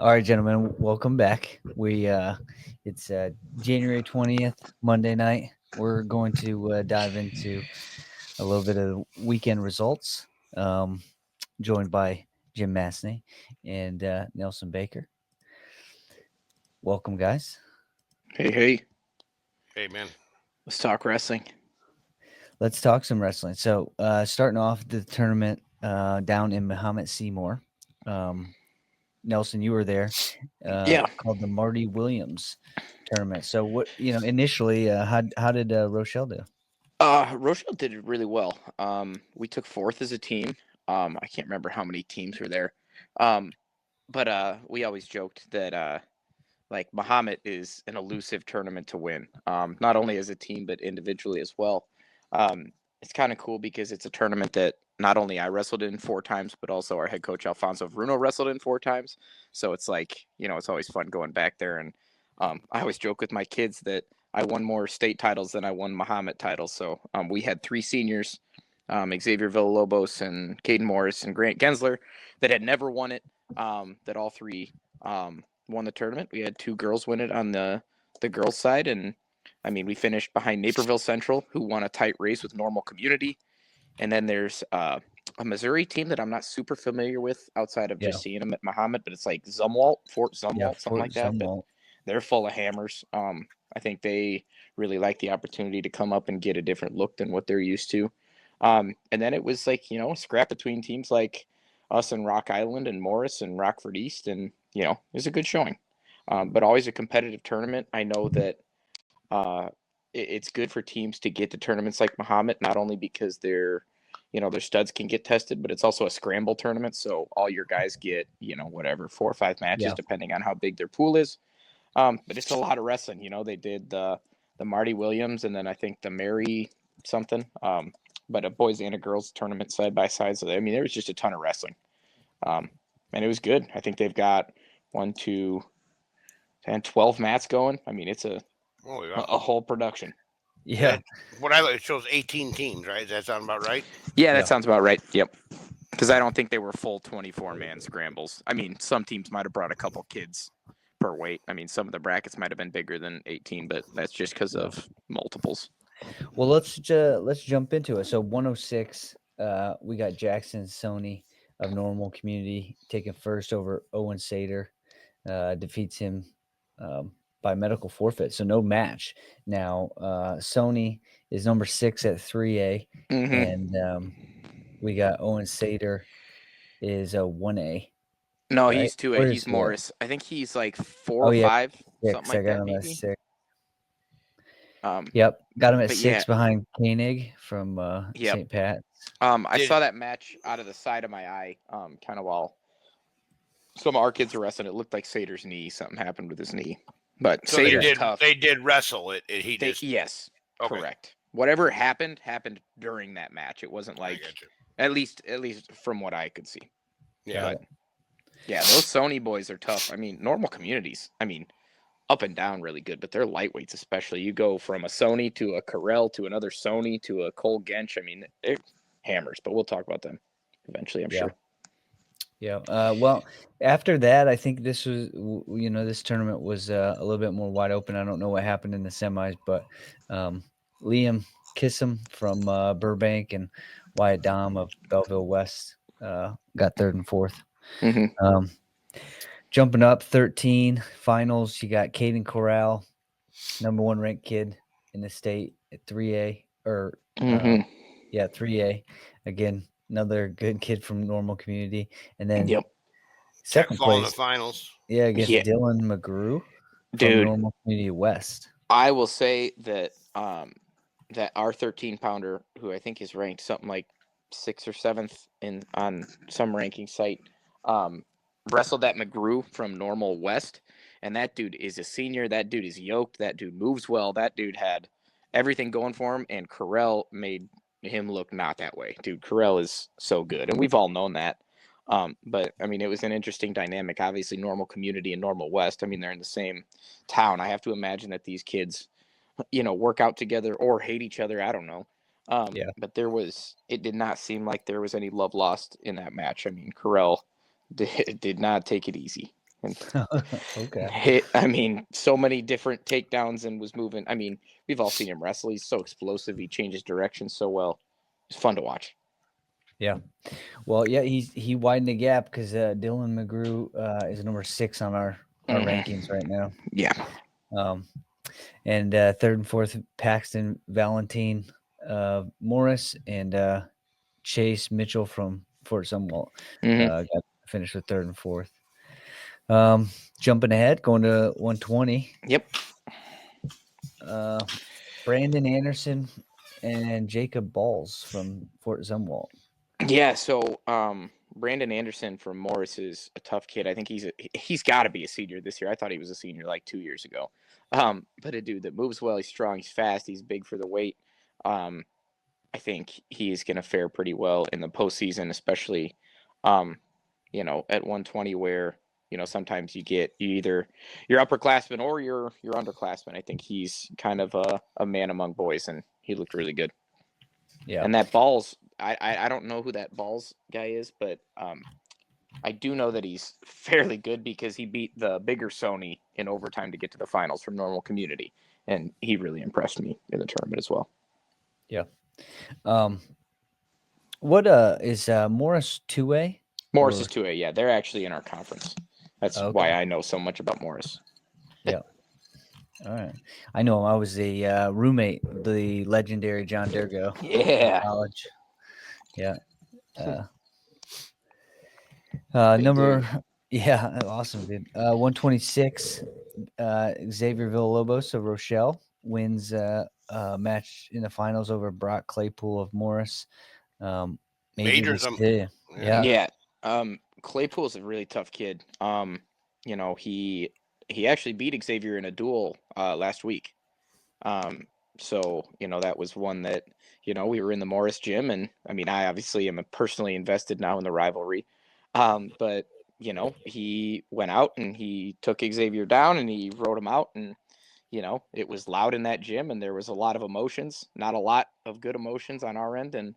All right, gentlemen, welcome back. It's January 20th, Monday night. We're going to dive into a little bit of weekend results. Joined by Jim Massney and Nelson Baker. Welcome, guys. Hey, hey, Hey, man. let's talk wrestling. Let's talk some wrestling. So, starting off the tournament down in Mahomet-Seymour. Nelson, you were there. Yeah, Called the Marty Williams tournament. So, what initially? How did Rochelle do? Rochelle did it really well. We took fourth as a team. I can't remember how many teams were there. Um, but we always joked that like Mahomet is an elusive tournament to win. Not only as a team but individually as well. It's kind of cool because it's a tournament that not only I wrestled in 4 times, but also our head coach Alfonso Bruno wrestled in 4 times. So it's like, it's always fun going back there. And I always joke with my kids that I won more state titles than I won Mahomet titles. So we had 3 seniors, Xavier Villalobos and Caden Morris and Grant Gensler, that had never won it. That all three won the tournament. We had 2 girls win it on the girls' side, and I mean, we finished behind Naperville Central, who won a tight race with Normal Community. And then there's a Missouri team that I'm not super familiar with outside of Yeah, just seeing them at Mahomet, but it's like Zumwalt, Fort yeah, Zumwalt, something Fort like that. But Zumwalt. they're full of hammers. I think they really like the opportunity to come up and get a different look than what they're used to. And then it was like, a scrap between teams like us and Rock Island and Morris and Rockford East. And, it was a good showing. But always a competitive tournament. I know that uh, it's good for teams to get to tournaments like Mahomet, not only because their studs can get tested, but it's also a scramble tournament. So all your guys get, whatever, 4 or 5 matches, Yeah, depending on how big their pool is. But it's a lot of wrestling. They did the Marty Williams and then I think the Mary something. But a boys and a girls tournament side by side. So I mean, there was just a ton of wrestling, um, and it was good. I think they've got 1, 2, 10, 12 mats going. I mean, it's a Oh, yeah. a whole production. yeah, It shows 18 teams, right? Does that sound about right? Yeah, yeah. that sounds about right. Yep. Because I don't think they were full 24-man scrambles. I mean, some teams might have brought a couple kids per weight. I mean, some of the brackets might have been bigger than 18, but that's just because Yeah. of multiples. Well, let's jump into it. So 106, we got Jackson Sony of Normal Community taking first over Owen Sater. Defeats him by medical forfeit, so no match. Now Sony is number 6 at 3A, Mm-hmm. and we got Owen Sater is a 1A, No, right? he's 2A. Or He's is he? Morris. I think he's like 4 Oh or yeah, 5, something 6. I like got that, him at maybe. 6. Um, Yep, got him at but yeah, 6 behind Koenig from yep. St. Pat. I Did saw that match out of the side of my eye, kind of while some of our kids were wrestling. It looked like Sater's knee. Something happened with his knee. But so they Sater's did tough. they did wrestle it? He They just yes, okay. correct. Whatever happened during that match. It wasn't I like got you. at least from what I could see. Yeah, Got But it. yeah, those Sony boys are tough. I mean, normal communities. I mean, up and down really good, but they're lightweights especially. You go from a Sony to a Carell to another Sony to a Cole Gench. I mean, they're hammers. But we'll talk about them eventually, I'm Yeah. sure. Yeah. Well, after that, I think this tournament was a little bit more wide open. I don't know what happened in the semis, but Liam Kissam from Burbank and Wyatt Dom of Belleville West got third and fourth. Mm-hmm. Um, Jumping up 13 finals, you got Caden Corral, number 1 ranked kid in the state at 3A or Mm-hmm. 3A. Again, another good kid from Normal Community, and then Yep. Tech second fall in the place. finals. Yeah, against Yeah, Dylan McGrew from dude. Normal Community West. I will say that our 13-pounder, who I think is ranked something like 6th or 7th in on some ranking site, um, wrestled that McGrew from Normal West, and that dude is a senior. That dude is yoked. That dude moves well. That dude had everything going for him, and Carell made him look not that way. Dude, Carell is so good, and we've all known that. But I mean, it was an interesting dynamic. Obviously, Normal Community and Normal West. I mean, they're in the same town. I have to imagine that these kids, work out together or hate each other. I don't know. Yeah. But it did not seem like there was any love lost in that match. I mean, Carell did not take it easy. Okay. I mean, so many different takedowns and was moving. I mean, we've all seen him wrestle. He's so explosive. He changes direction so well. It's fun to watch. Yeah. Well, yeah, he widened the gap because Dylan McGrew is number 6 on our rankings right now. Yeah. And third and fourth, Paxton Valentine Morris and Chase Mitchell from Fort Sumwalt got finished with third and fourth. Jumping ahead, going to 120. Yep. Brandon Anderson and Jacob Balls from Fort Zumwalt. Yeah, so Brandon Anderson from Morris is a tough kid. I think he's got to be a senior this year. I thought he was a senior like 2 years ago. But a dude that moves well, he's strong, he's fast, he's big for the weight. I think he's going to fare pretty well in the postseason, especially, at 120 where, sometimes you either your upperclassman or your underclassman. I think he's kind of a man among boys, and he looked really good. Yeah. And that Balls, I don't know who that Balls guy is, but I do know that he's fairly good because he beat the bigger Sony in overtime to get to the finals from normal community. And he really impressed me in the tournament as well. Yeah. What is Morris 2A? Morris is 2A, yeah. They're actually in our conference. That's why I know so much about Morris. Yeah. All right. I know him. I was a roommate, the legendary John Dergo. Yeah. College. Yeah. Yeah, awesome, dude. 126, Xavier Villalobos of Rochelle wins a match in the finals over Brock Claypool of Morris. Majors. Yeah. Claypool's a really tough kid. He actually beat Xavier in a duel last week. So, that was one that, we were in the Morris gym, and I mean, I obviously am personally invested now in the rivalry. But, he went out and he took Xavier down and he rode him out, and, it was loud in that gym and there was a lot of emotions, not a lot of good emotions on our end, and,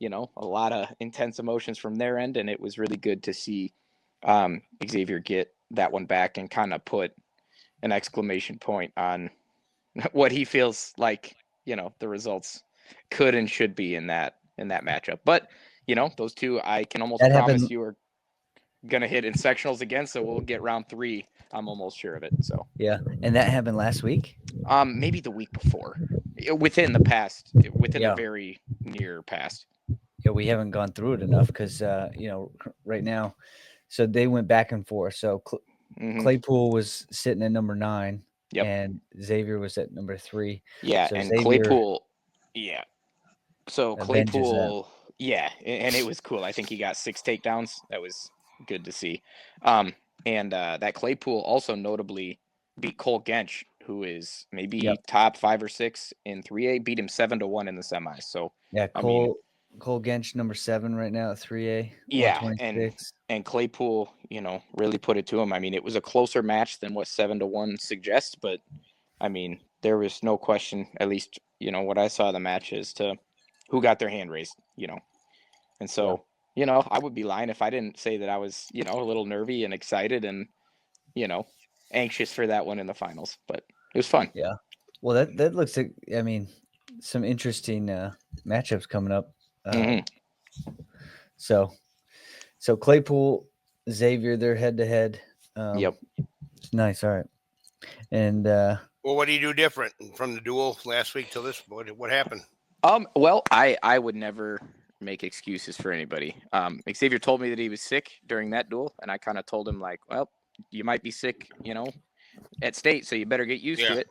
a lot of intense emotions from their end. And it was really good to see Xavier get that one back and kind of put an exclamation point on what he feels like, the results could and should be in that matchup. But, those two, I can almost promise you are going to hit in sectionals again. So we'll get round 3. I'm almost sure of it. So, yeah. And that happened last week? Maybe the week before, within the very near past. Yeah, we haven't gone through it enough because, right now, so they went back and forth. So Claypool was sitting at number 9. Yep. And Xavier was at number 3. Yeah, so and Xavier Claypool, yeah. So Claypool, yeah, and it was cool. I think he got 6 takedowns. That was good to see. And that Claypool also notably beat Cole Gensch, who is maybe top 5 or 6 in 3A. Beat him 7-1 in the semis. So yeah, Cole Gensch number 7 right now at 3A. Yeah, and Claypool, really put it to him. I mean, it was a closer match than what 7-1 suggests, but I mean, there was no question, at least, what I saw of the match, as to who got their hand raised, And so, I would be lying if I didn't say that I was, a little nervy and excited and, anxious for that one in the finals. But it was fun. Yeah. Well, that looks like, I mean, some interesting matchups coming up. So Claypool, Xavier, they're head to head. Yep. Nice. All right. And well, what do you do different from the duel last week till this? What happened? Well, I would never make excuses for anybody. Xavier told me that he was sick during that duel, and I kind of told him, like, well, you might be sick, at state, so you better get used to it.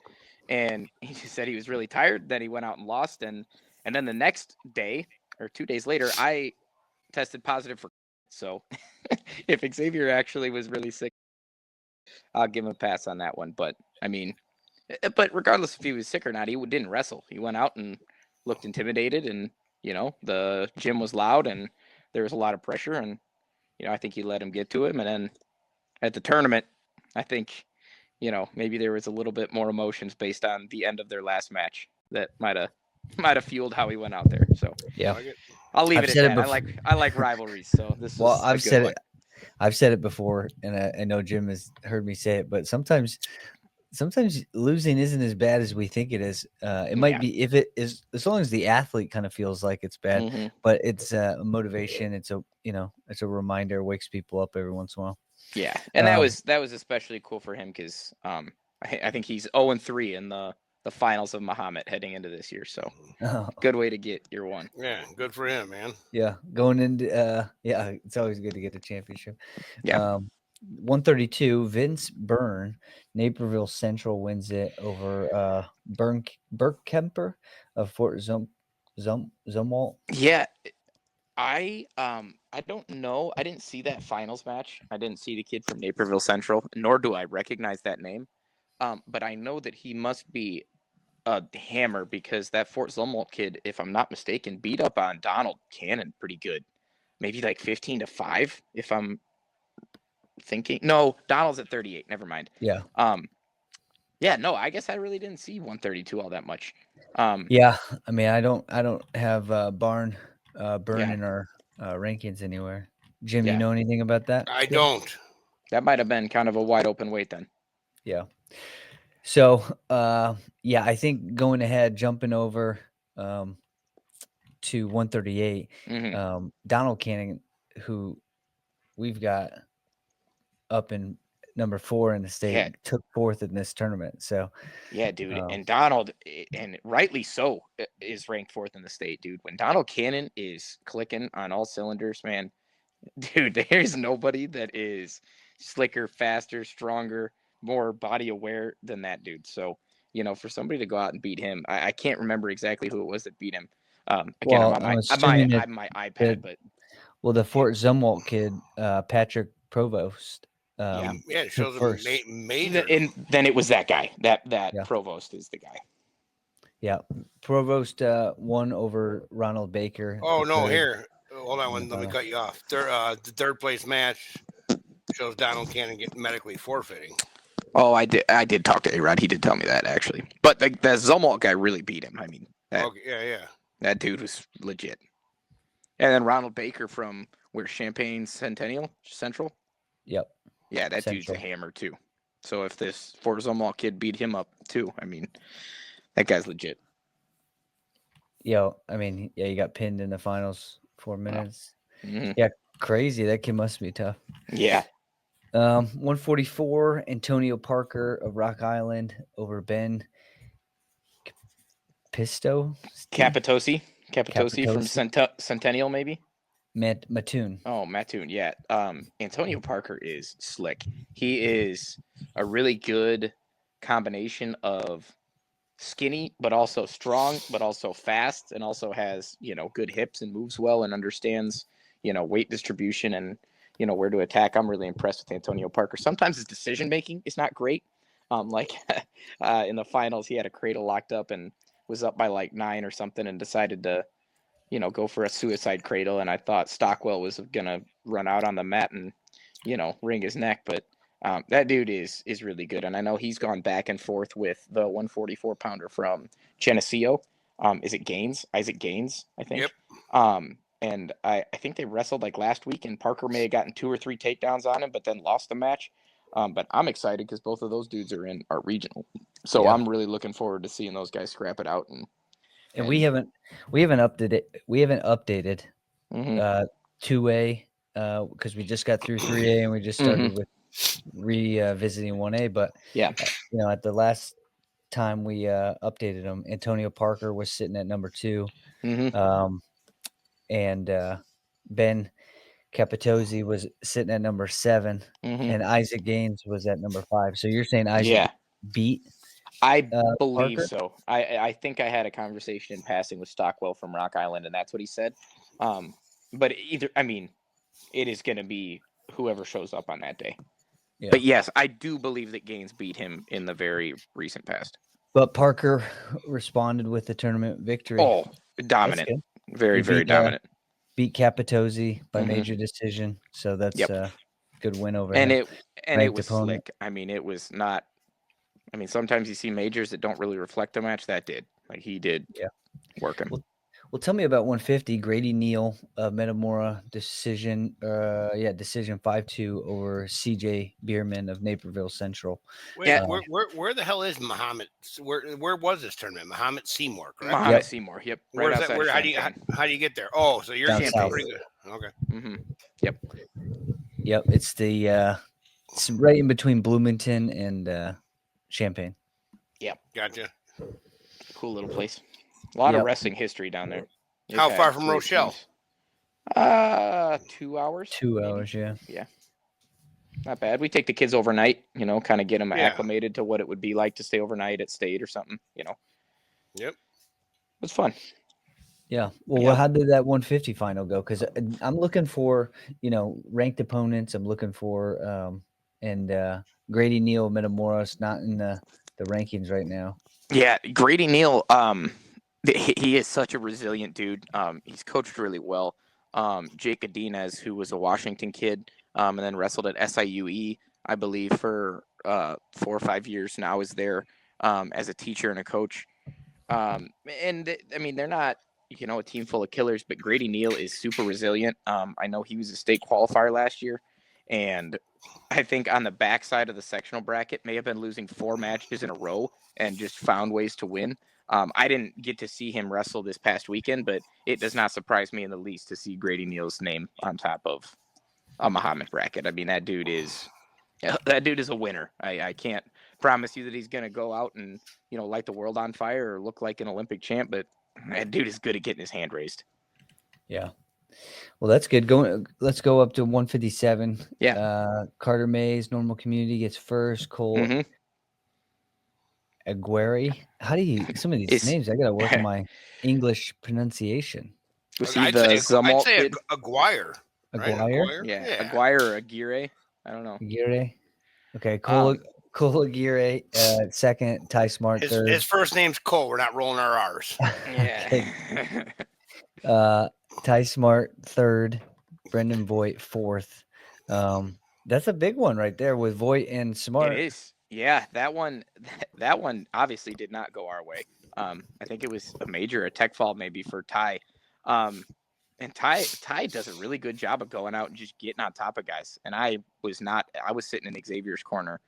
And he just said he was really tired. Then he went out and lost, and then the next day or 2 days later, I tested positive for. So if Xavier actually was really sick, I'll give him a pass on that one. But I mean, regardless if he was sick or not, he didn't wrestle. He went out and looked intimidated, and the gym was loud and there was a lot of pressure, and I think he let him get to him. And then at the tournament, I think maybe there was a little bit more emotions based on the end of their last match that might have fueled how he went out there. So yeah, I'll leave it at that. I like rivalries. So this. Well, I've said it. I've said it before, and I know Jim has heard me say it, but sometimes losing isn't as bad as we think it is. It might Yeah. be if it is, as long as the athlete kind of feels like it's bad, Mhm. but it's a motivation. It's it's a reminder, wakes people up every once in a while. Yeah, and that Um, was especially cool for him because I think he's 0-3 in the finals of Mahomet heading into this year. So good way to get your one. Yeah, good for him, man. yeah, going into it's always good to get a championship. Yeah. 132, Vince Byrne, Naperville Central wins it over Burke Kemper of Fort Zumwalt. Yeah, I don't know. I didn't see that finals match. I didn't see the kid from Naperville Central, nor do I recognize that name. But I know that he must be a hammer because that Fort Zumwalt kid, if I'm not mistaken, beat up on Donald Cannon pretty good. Maybe like 15-5, if I'm thinking. No, Donald's at 38. Never mind. Yeah. Yeah, no, I guess I really didn't see 132 all that much. Yeah, I mean, I don't have Byrne Yeah. in our rankings anywhere. Jim, you Yeah. know anything about that? I don't. That might have been kind of a wide open weight then. Yeah. So, yeah, I think going ahead, jumping over to 138, Mhm. Donald Cannon, who we've got up in number 4 in the state, Yeah. took 4th in this tournament. So, Yeah, dude. And Donald, and rightly so, is ranked 4th in the state, dude. When Donald Cannon is clicking on all cylinders, man, dude, there's nobody that is slicker, faster, stronger, more body aware than that dude. So, for somebody to go out and beat him, I can't remember exactly who it was that beat him. Again, well, I'm I'm on assuming my iPad, that but well, the Fort Zumwalt kid, Patrick Provost, yeah. Yeah, it took shows a first. major. And then it was that guy. That Yeah. Provost is the guy. Yeah, Provost won over Ronald Baker. Oh the no, third here. Hold on, in the let me final. cut you off. The third place match shows Donald Cannon getting medically forfeiting. Oh, I did talk to A-Rod. He did tell me that, actually. But that Zumwalt guy really beat him. I mean, Okay, that dude was legit. And then Ronald Baker from Champaign Central? Yep. Yeah, that Central. dude's a hammer, too. So if this Fort Zumwalt kid beat him up, too, I mean, that guy's legit. I mean, yeah, you got pinned in the finals 4 minutes. Mm-hmm. Yeah, crazy. That kid must be tough. Yeah. 144, Antonio Parker of Rock Island over Ben Capitosi from Centennial, maybe? Mattoon. Oh, Mattoon, yeah. Antonio Parker is slick. He is a really good combination of skinny, but also strong, but also fast, and also has, good hips and moves well and understands, weight distribution and, where to attack. I'm really impressed with Antonio Parker. Sometimes his decision-making is not great. Like in the finals, he had a cradle locked up and was up by like 9 or something and decided to, go for a suicide cradle. And I thought Stockwell was going to run out on the mat and, wring his neck. But that dude is really good. And I know he's gone back and forth with the 144-pounder from Geneseo. Is it Gaines? Isaac Gaines, I think. Yep. And I think they wrestled like last week, and Parker may have gotten 2 or 3 takedowns on him, but then lost the match. But I'm excited because both of those dudes are in our regional. So yeah. I'm really looking forward to seeing those guys scrap it out. And we haven't updated. We haven't updated 2A because we just got through 3A and we just started with revisiting 1A. But yeah, at the last time we updated them, Antonio Parker was sitting at number 2, and Ben Capitosi was sitting at number 7, and Isaac Gaines was at number 5. So you're saying Isaac beat? I believe Parker? so. I think I had a conversation in passing with Stockwell from Rock Island, and that's what he said. But it is going to be whoever shows up on that day. Yeah. But yes, I do believe that Gaines beat him in the very recent past. But Parker responded with the tournament victory. Oh, dominant. Very, very dominant. Beat Capitosi by major decision. So that's a good win over him. It was opponent. slick. It was not. Sometimes you see majors that don't really reflect a match. That did. Like he did work him. Well, tell me about 150. Grady Neal, Metamora decision. Decision 5-2 over CJ Bierman of Naperville Central. Wait, Yeah. where the hell is Mahomet? Where was this tournament? Mahomet-Seymour, correct? Mahomet-Seymour. Yep. Right Where's that? outside Where? of How do you Champaign. get there? Oh, so you're Down south. pretty good. Okay. Mm-hmm. Yep. Yep, it's the it's right in between Bloomington and Champaign. Yep. Gotcha. Cool little place. A lot of Yep. wrestling history down there. They've How had far from great Rochelle? teams. 2 hours. 2 maybe. hours, yeah. Yeah. Not bad. We take the kids overnight, kind of get them Yeah. acclimated to what it would be like to stay overnight at State or something, Yep. It's fun. Yeah. Well, Yeah. how did that 150 final go? Because I'm looking for, ranked opponents. I'm looking for Grady Neal, Metamoros, not in the rankings right now. Yeah, Grady Neal, he is such a resilient dude. He's coached really well. Jake Adinez, who was a Washington kid, and then wrestled at SIUE, I believe, for 4 or 5 years now, is there as a teacher and a coach. They're not, a team full of killers, but Grady Neal is super resilient. I know he was a state qualifier last year, and I think on the backside of the sectional bracket may have been losing 4 matches in a row and just found ways to win. I didn't get to see him wrestle this past weekend, but it does not surprise me in the least to see Grady Neal's name on top of a Mahomet bracket. I mean, that dude is a winner. I can't promise you that he's going to go out and, light the world on fire or look like an Olympic champ, but that dude is good at getting his hand raised. Yeah. Well, that's good. Let's go up to 157. Yeah. Carter Mays, Normal Community gets first. Cole Aguirre. How do you some of these names? I gotta work on my English pronunciation. Was he the Zumwalt I'd say kid? Aguirre. Right? Aguirre? Yeah, Aguirre or Aguirre. I don't know. Aguirre. Okay, Cole Aguirre, second. Ty Smart, third. His first name's Cole. We're not rolling our R's. Yeah. Okay. Ty Smart, third. Brendan Voigt, fourth. That's a big one right there with Voigt and Smart. It is. Yeah, that one obviously did not go our way. I think it was a tech fall maybe for Ty. And Ty does a really good job of going out and just getting on top of guys. And I was sitting in Xavier's corner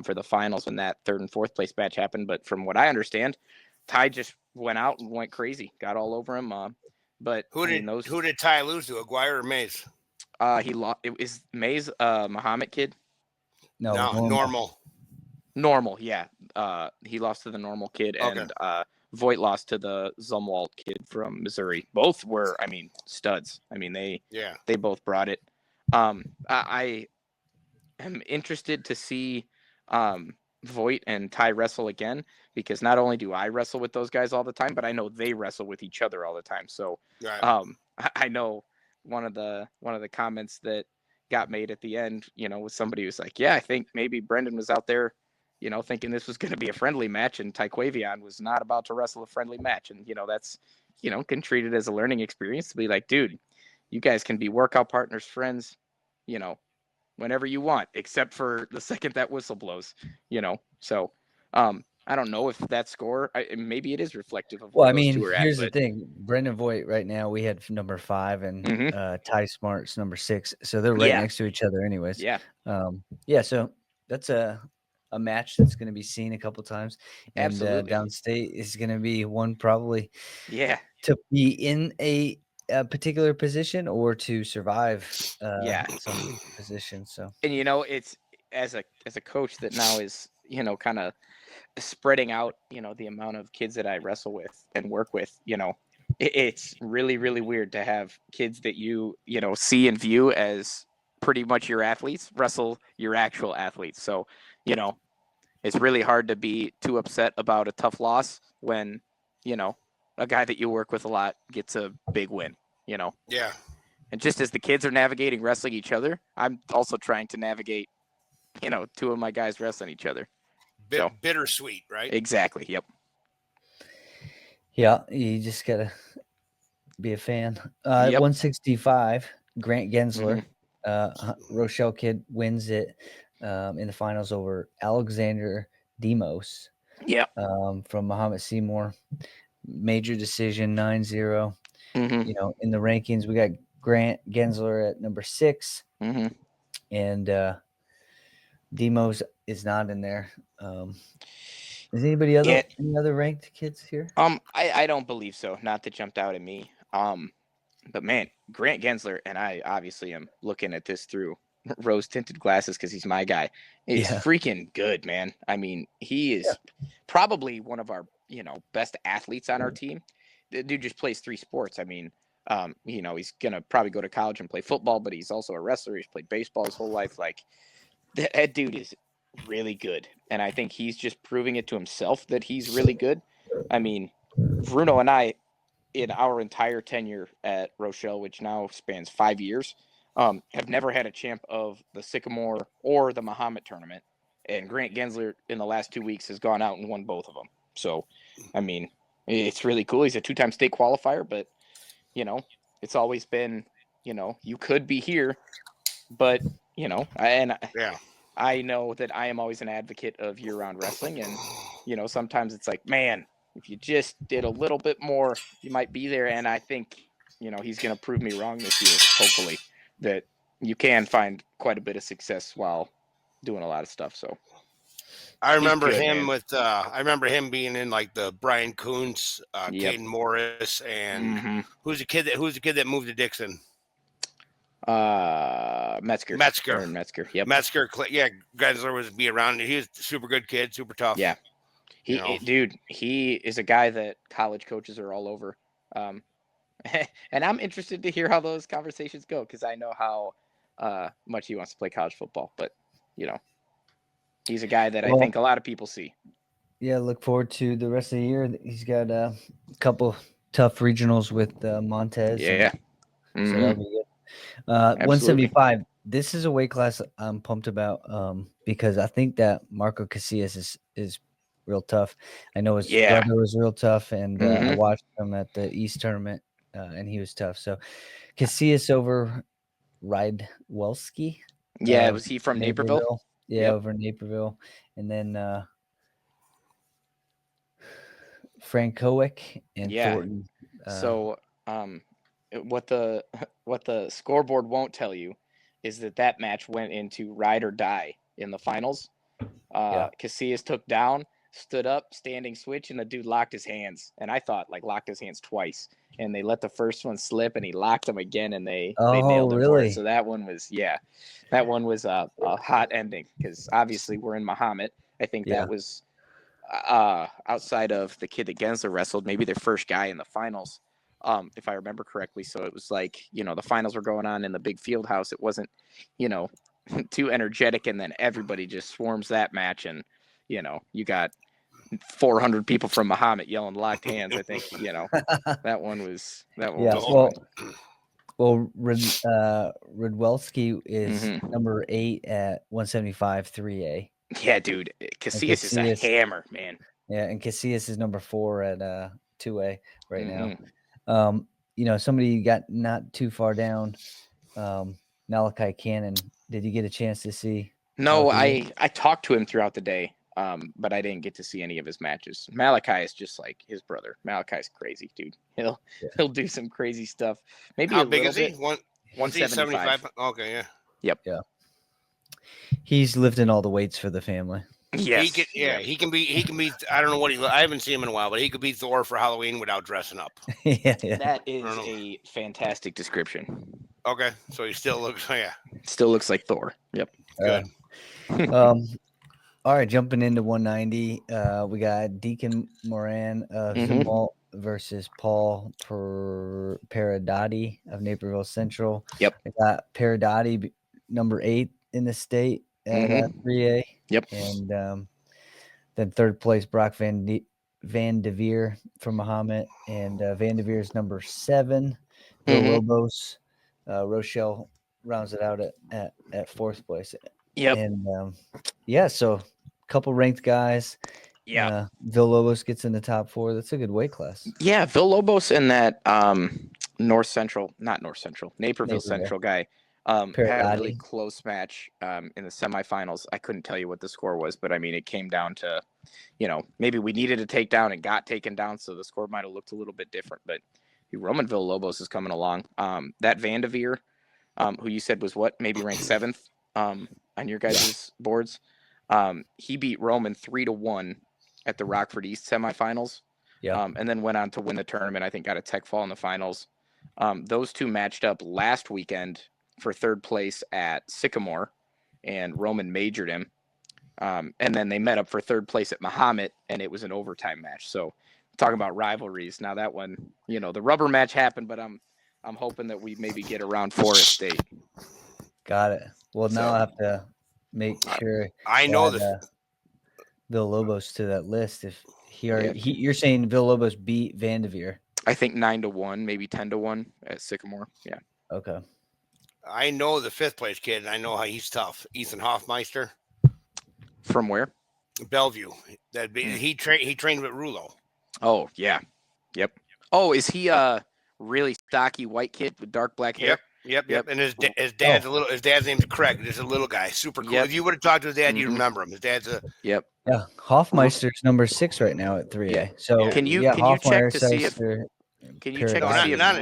for the finals when that 3rd and 4th place match happened. But from what I understand, Ty just went out and went crazy, got all over him. But who did Ty lose to, Aguirre or Mays? He lost. It was Mays, Mahomet kid. No, Normal, yeah. He lost to the Normal kid, and Voigt lost to the Zumwalt kid from Missouri. Both were, studs. They both brought it. I am interested to see Voigt and Ty wrestle again, because not only do I wrestle with those guys all the time, but I know they wrestle with each other all the time. So I know one of the comments that got made at the end, was somebody who's like, yeah, I think maybe Brendan was out there, thinking this was going to be a friendly match, and Taekwavion was not about to wrestle a friendly match. And, that's, can treat it as a learning experience to be like, dude, you guys can be workout partners, friends, whenever you want, except for the second that whistle blows, So, I don't know if that score, maybe it is reflective of where those two are at. Here's the thing. Brendan Voigt right now, we had number 5, and Ty Smart's number 6. So they're right next to each other anyways. Yeah. So that's a match that's going to be seen a couple times. And Absolutely. downstate is going to be one probably to be in a particular position or to survive some position. So, and it's as a coach that now is, kind of spreading out, the amount of kids that I wrestle with and work with, it's really, really weird to have kids that you see and view as pretty much your athletes wrestle your actual athletes. So, it's really hard to be too upset about a tough loss when, a guy that you work with a lot gets a big win, Yeah. And just as the kids are navigating wrestling each other, I'm also trying to navigate, 2 of my guys wrestling each other. Bittersweet, right? Exactly. Yep. Yeah, you just gotta be a fan. 165, Grant Gensler, Rochelle kid, wins it in the finals over Alexander Demos. Yeah. From Mahomet-Seymour. Major decision 9-0. Mm-hmm. in the rankings, we got Grant Gensler at number 6, Mm-hmm. and Demos is not in there. Is any other ranked kids here? I don't believe so. Not that jumped out at me. But man, Grant Gensler, and I obviously am looking at this through rose tinted glasses because he's my guy. He's freaking good, man. I mean, he is probably one of our, best athletes on our team. The dude just plays 3 sports. I mean, he's gonna probably go to college and play football, but he's also a wrestler. He's played baseball his whole life. Like that dude is really good, and I think he's just proving it to himself that he's really good. I mean, Bruno and I, in our entire tenure at Rochelle, which now spans 5 years, have never had a champ of the Sycamore or the Mahomet tournament. And Grant Gensler in the last 2 weeks has gone out and won both of them. So, I mean, it's really cool. He's a 2-time state qualifier, but, it's always been, you could be here, but, I know that I am always an advocate of year-round wrestling. And, sometimes it's like, man, if you just did a little bit more, you might be there. And I think, he's going to prove me wrong this year, hopefully, that you can find quite a bit of success while doing a lot of stuff. So I remember I remember him being in like the Brian Coons, Caden Morris, and who's the kid that moved to Dixon? Metzger. Metzger. Yep. Metzger. Yeah. Gensler was be around. He was a super good kid, super tough. Yeah. He is a guy that college coaches are all over. And I'm interested to hear how those conversations go, because I know how much he wants to play college football. But, he's a guy that I think a lot of people see. Yeah, look forward to the rest of the year. He's got a couple tough regionals with Montez. Yeah. So that'll be good. 175. This is a weight class I'm pumped about because I think that Marco Casillas is real tough. I know his brother was real tough, and I watched him at the East tournament, and he was tough. So Casillas over Rydwelski. Yeah, was he from Naperville? Yeah, over Naperville. And then Frankowick and Thornton. So what the scoreboard won't tell you is that match went into ride or die in the finals. Casillas took down, stood up, standing switch, and the dude locked his hands. And I thought locked his hands twice. And they let the first one slip, and he locked them again, and they nailed him for it. So that one was a hot ending, because obviously we're in Mahomet. I think that was outside of the kid that Gensler wrestled, maybe their first guy in the finals, if I remember correctly. So it was the finals were going on in the big field house. It wasn't, too energetic, and then everybody just swarms that match, and, you got 400 people from Mahomet yelling locked hands. I think, that one was fun. Well, Rydwelski is number 8 at 175 3A. Yeah, dude. Casillas is a hammer, man. Yeah, and Casillas is number 4 at 2A right now. Somebody got not too far down, Malachi Cannon. Did you get a chance to see? No, I talked to him throughout the day, but I didn't get to see any of his matches. Malachi is just like his brother. Malachi's crazy, dude. He'll do some crazy stuff. Maybe how a big little is he? bit. 175. Okay, yeah. Yep. Yeah. He's lifting all the weights for the family. Yes. He can be. I don't know what I haven't seen him in a while, but he could be Thor for Halloween without dressing up. Yeah. That is a fantastic description. Okay, so he still looks. Still looks like Thor. Yep. Good. All right, jumping into 190, we got Deacon Moran of Zumwalt versus Paul Paradotti of Naperville Central. Yep. We got Paradotti number 8 in the state at 3A. Yep. And then third place, Brock Van de Veer from Mahomet, and Van de Veer is number 7. Bill Lobos, Rochelle rounds it out at 4th place. Yep. And so a couple ranked guys. Yeah. Villalobos gets in the top 4. That's a good weight class. Yeah, Villalobos and that Naperville Central guy had a really close match in the semifinals. I couldn't tell you what the score was, but I mean, it came down to, maybe we needed a takedown and got taken down, so the score might have looked a little bit different. But Roman Villalobos is coming along. That Vanderveer, who you said was maybe ranked 7th on your guys' boards. He beat Roman 3-1 at the Rockford East semifinals. Yeah. And then went on to win the tournament. I think got a tech fall in the finals. Those two matched up last weekend for 3rd place at Sycamore, and Roman majored him. And then they met up for 3rd place at Mahomet, and it was an overtime match. So talking about rivalries. Now that one, the rubber match happened, but I'm hoping that we maybe get around 4 at state. Got it. Well, now I have to make sure I know Villalobos to that list. If you're saying Villalobos beat Vanderveer. I think 9-1, maybe 10-1 at Sycamore. Yeah. Okay. I know the 5th place kid, and I know how he's tough. Ethan Hoffmeister. From where? Bellevue. He trained with Rulo. Oh yeah. Yep. Oh, is he a really stocky white kid with dark black hair? Yep. And his dad's his dad's name's Craig. There's a little guy, super cool. If you would have talked to his dad, you'd remember him. His dad's a Yeah. Hoffmeister's number 6 right now at 3A. So can you check to see if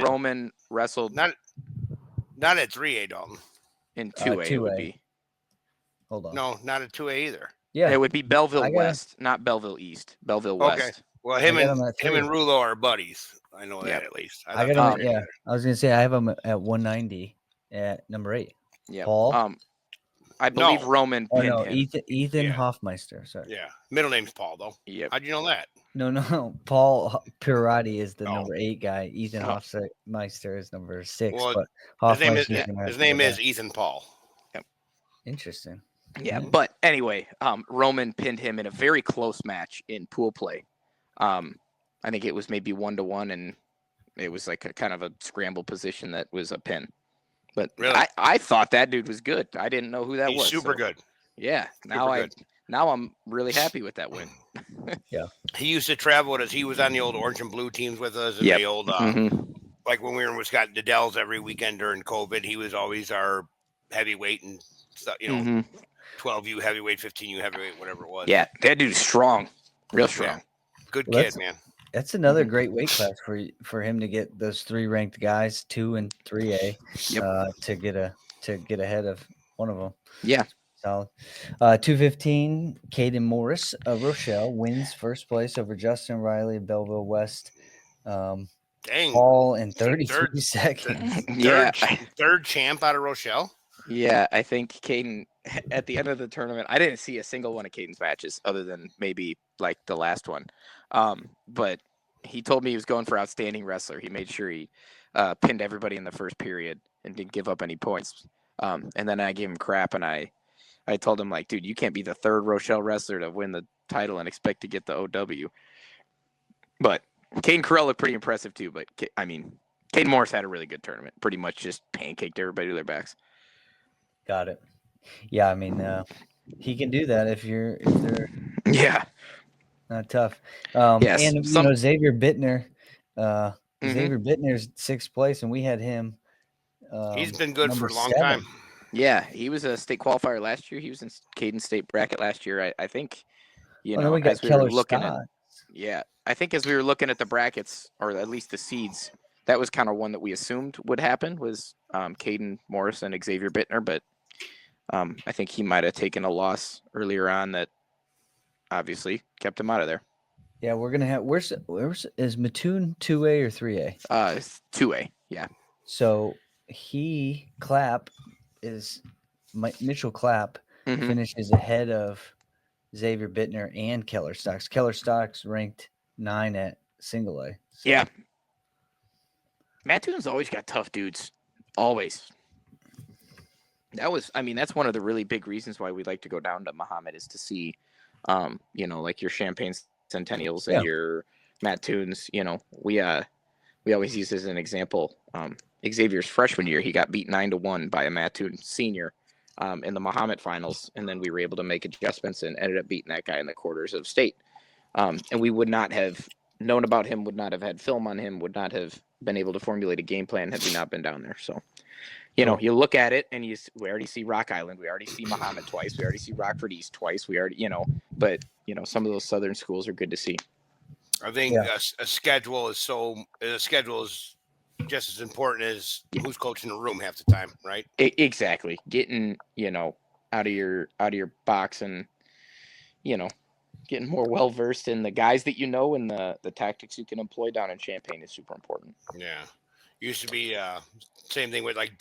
Roman wrestled not at 3A, Dalton. In 2A, it would be. Hold on. No, not at 2A either. Yeah, it would be Belleville West, not Belleville East. Belleville West. Okay. Well, him and Rulo are buddies. I know that at least. I got him. I was gonna say I have him at 190 at number 8. Yeah. Paul. I believe Roman. Ethan Hoffmeister. Sorry. Yeah. Middle name's Paul though. Yeah. How'd you know that? No. Paul Pirati is the number 8 guy. Ethan Hoffmeister is number 6. Well, but his name is Ethan Paul. Yep. Interesting. Yeah, but anyway, Roman pinned him in a very close match in pool play. I think it was maybe 1-1, and it was like a kind of a scramble position that was a pin. But really? I thought that dude was good. I didn't know who that was. Super good. Yeah. Now I'm really happy with that win. Yeah. He used to travel with us. He was on the old orange and blue teams with us, and the old like when we were in Wisconsin, the Dells every weekend during COVID. He was always our heavyweight and stuff. 12U heavyweight, 15U heavyweight, whatever it was. Yeah, that dude's strong, real strong. Yeah. Good kid, man. That's another great weight class for him to get those 3 ranked guys, 2 and 3A, to get ahead of one of them. Yeah, solid. 215, Caden Morris of Rochelle wins 1st place over Justin Riley of Belleville West. Dang, Paul in 33 seconds. Third champ out of Rochelle. Yeah, I think Caden at the end of the tournament, I didn't see a single one of Caden's matches other than maybe like the last one. But he told me he was going for outstanding wrestler. He made sure he pinned everybody in the first period and didn't give up any points. And then I gave him crap, and I told him, like, dude, you can't be the 3rd Rochelle wrestler to win the title and expect to get the OW. But Caden Carell looked pretty impressive too. But Caden Morris had a really good tournament. Pretty much just pancaked everybody to their backs. Got it. Yeah, he can do that if they're not tough. Yes, and Xavier Bittner, Xavier Bittner's 6th place, and we had him. He's been good for a long 7. time. Yeah, he was a state qualifier last year. He was in Caden's state bracket last year. I think, we got as we were looking at, I think as we were looking at the brackets, or at least the seeds, that was kind of one that we assumed would happen was Caden Morris and Xavier Bittner, but I think he might have taken a loss earlier on that obviously kept him out of there. Yeah, we're gonna have where's is Mattoon 2A or 3A? It's 2A. Yeah. So Mitchell Clapp finishes ahead of Xavier Bittner and Keller Stocks. Keller Stocks ranked 9 at single A. So. Yeah. Mattoon's always got tough dudes. Always. That's one of the really big reasons why we like to go down to Mahomet is to see, like your Champaign Centennials and your Mattoons. We always use as an example. Xavier's freshman year, he got beat 9-1 by a Mattoon senior in the Mahomet finals, and then we were able to make adjustments and ended up beating that guy in the quarters of state. And we would not have known about him, would not have had film on him, would not have been able to formulate a game plan had we not been down there. So. You look at it and we already see Rock Island. We already see Mahomet twice. We already see Rockford East twice. We already, but some of those southern schools are good to see. I think a schedule is just as important as who's coaching the room half the time, right? Exactly. Getting, out of your box and, getting more well versed in the guys that and the tactics you can employ down in Champaign is super important. Yeah. Used to be same thing with like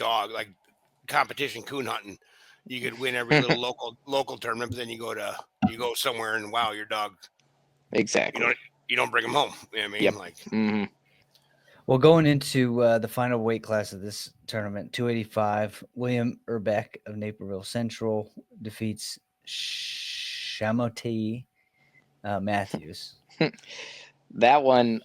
competition coon hunting. You could win every little local tournament, but then you go somewhere and wow, your dog. Exactly. You don't bring them home. You know what I mean? Yep. Like. Mm-hmm. Well, going into the final weight class of this tournament, 285, William Urbeck of Naperville Central defeats Shamotai Matthews. That one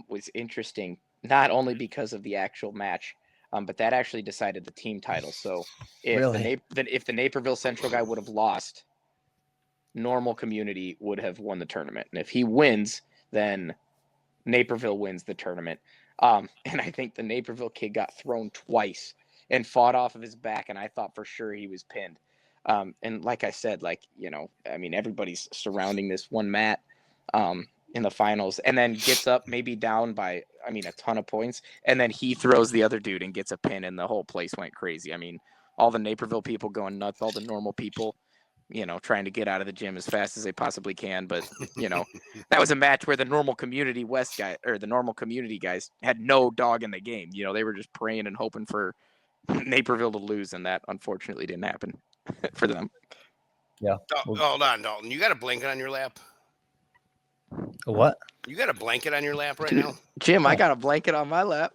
was interesting, not only because of the actual match, but that actually decided the team title. So if the Naperville Central guy would have lost, Normal Community would have won the tournament. And if he wins, then Naperville wins the tournament. And I think the Naperville kid got thrown twice and fought off of his back, and I thought for sure he was pinned. And like I said, everybody's surrounding this one mat in the finals, and then gets up maybe down by, a ton of points, and then he throws the other dude and gets a pin, and the whole place went crazy. All the Naperville people going nuts, all the normal people, trying to get out of the gym as fast as they possibly can. But, that was a match where the Normal Community West guy, or the Normal Community guys, had no dog in the game. They were just praying and hoping for Naperville to lose, and that unfortunately didn't happen for them. Yeah. Hold on, Dalton. You got a blanket on your lap? What? You got a blanket on your lap right now? Jim, I got a blanket on my lap.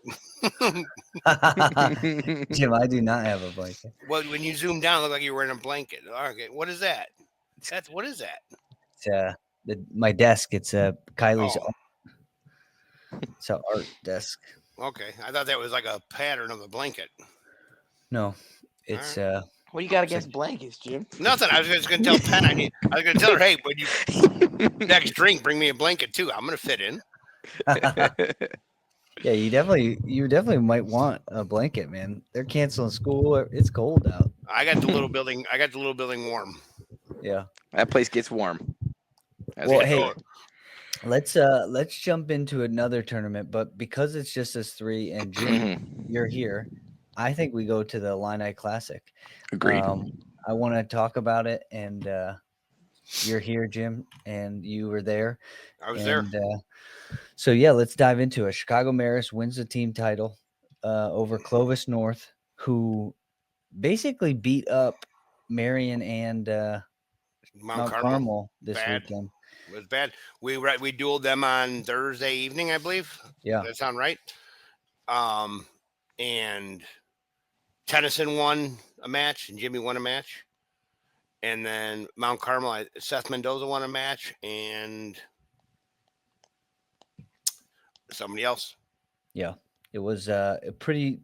Jim, I do not have a blanket. Well, when you zoom down, it looked like you were wearing a blanket. Okay, what is that? What is that? It's my desk. It's Kylie's. Oh. It's an art desk. Okay, I thought that was like a pattern of a blanket. No, it's What do you got against blankets, Jim? Nothing. I was just going to tell Penn. I was going to tell her, hey, when you next drink, bring me a blanket too. I'm going to fit in. Yeah, you definitely might want a blanket, man. They're canceling school. It's cold out. I got the little building warm. Yeah, that place gets warm. Well, hey, let's jump into another tournament, but because it's just us three and Jim, you're here. I think we go to the Illini Classic. Agreed. I want to talk about it, and you're here, Jim, and you were there. I was there. So yeah, let's dive into it. Chicago Maris wins the team title over Clovis North, who basically beat up Marion and Mount Carmel this weekend. It was bad. We dueled them on Thursday evening, I believe. Yeah, does that sound right? And Tennyson won a match, and Jimmy won a match, and then Mount Carmel, Seth Mendoza won a match, and somebody else. Yeah, it was a pretty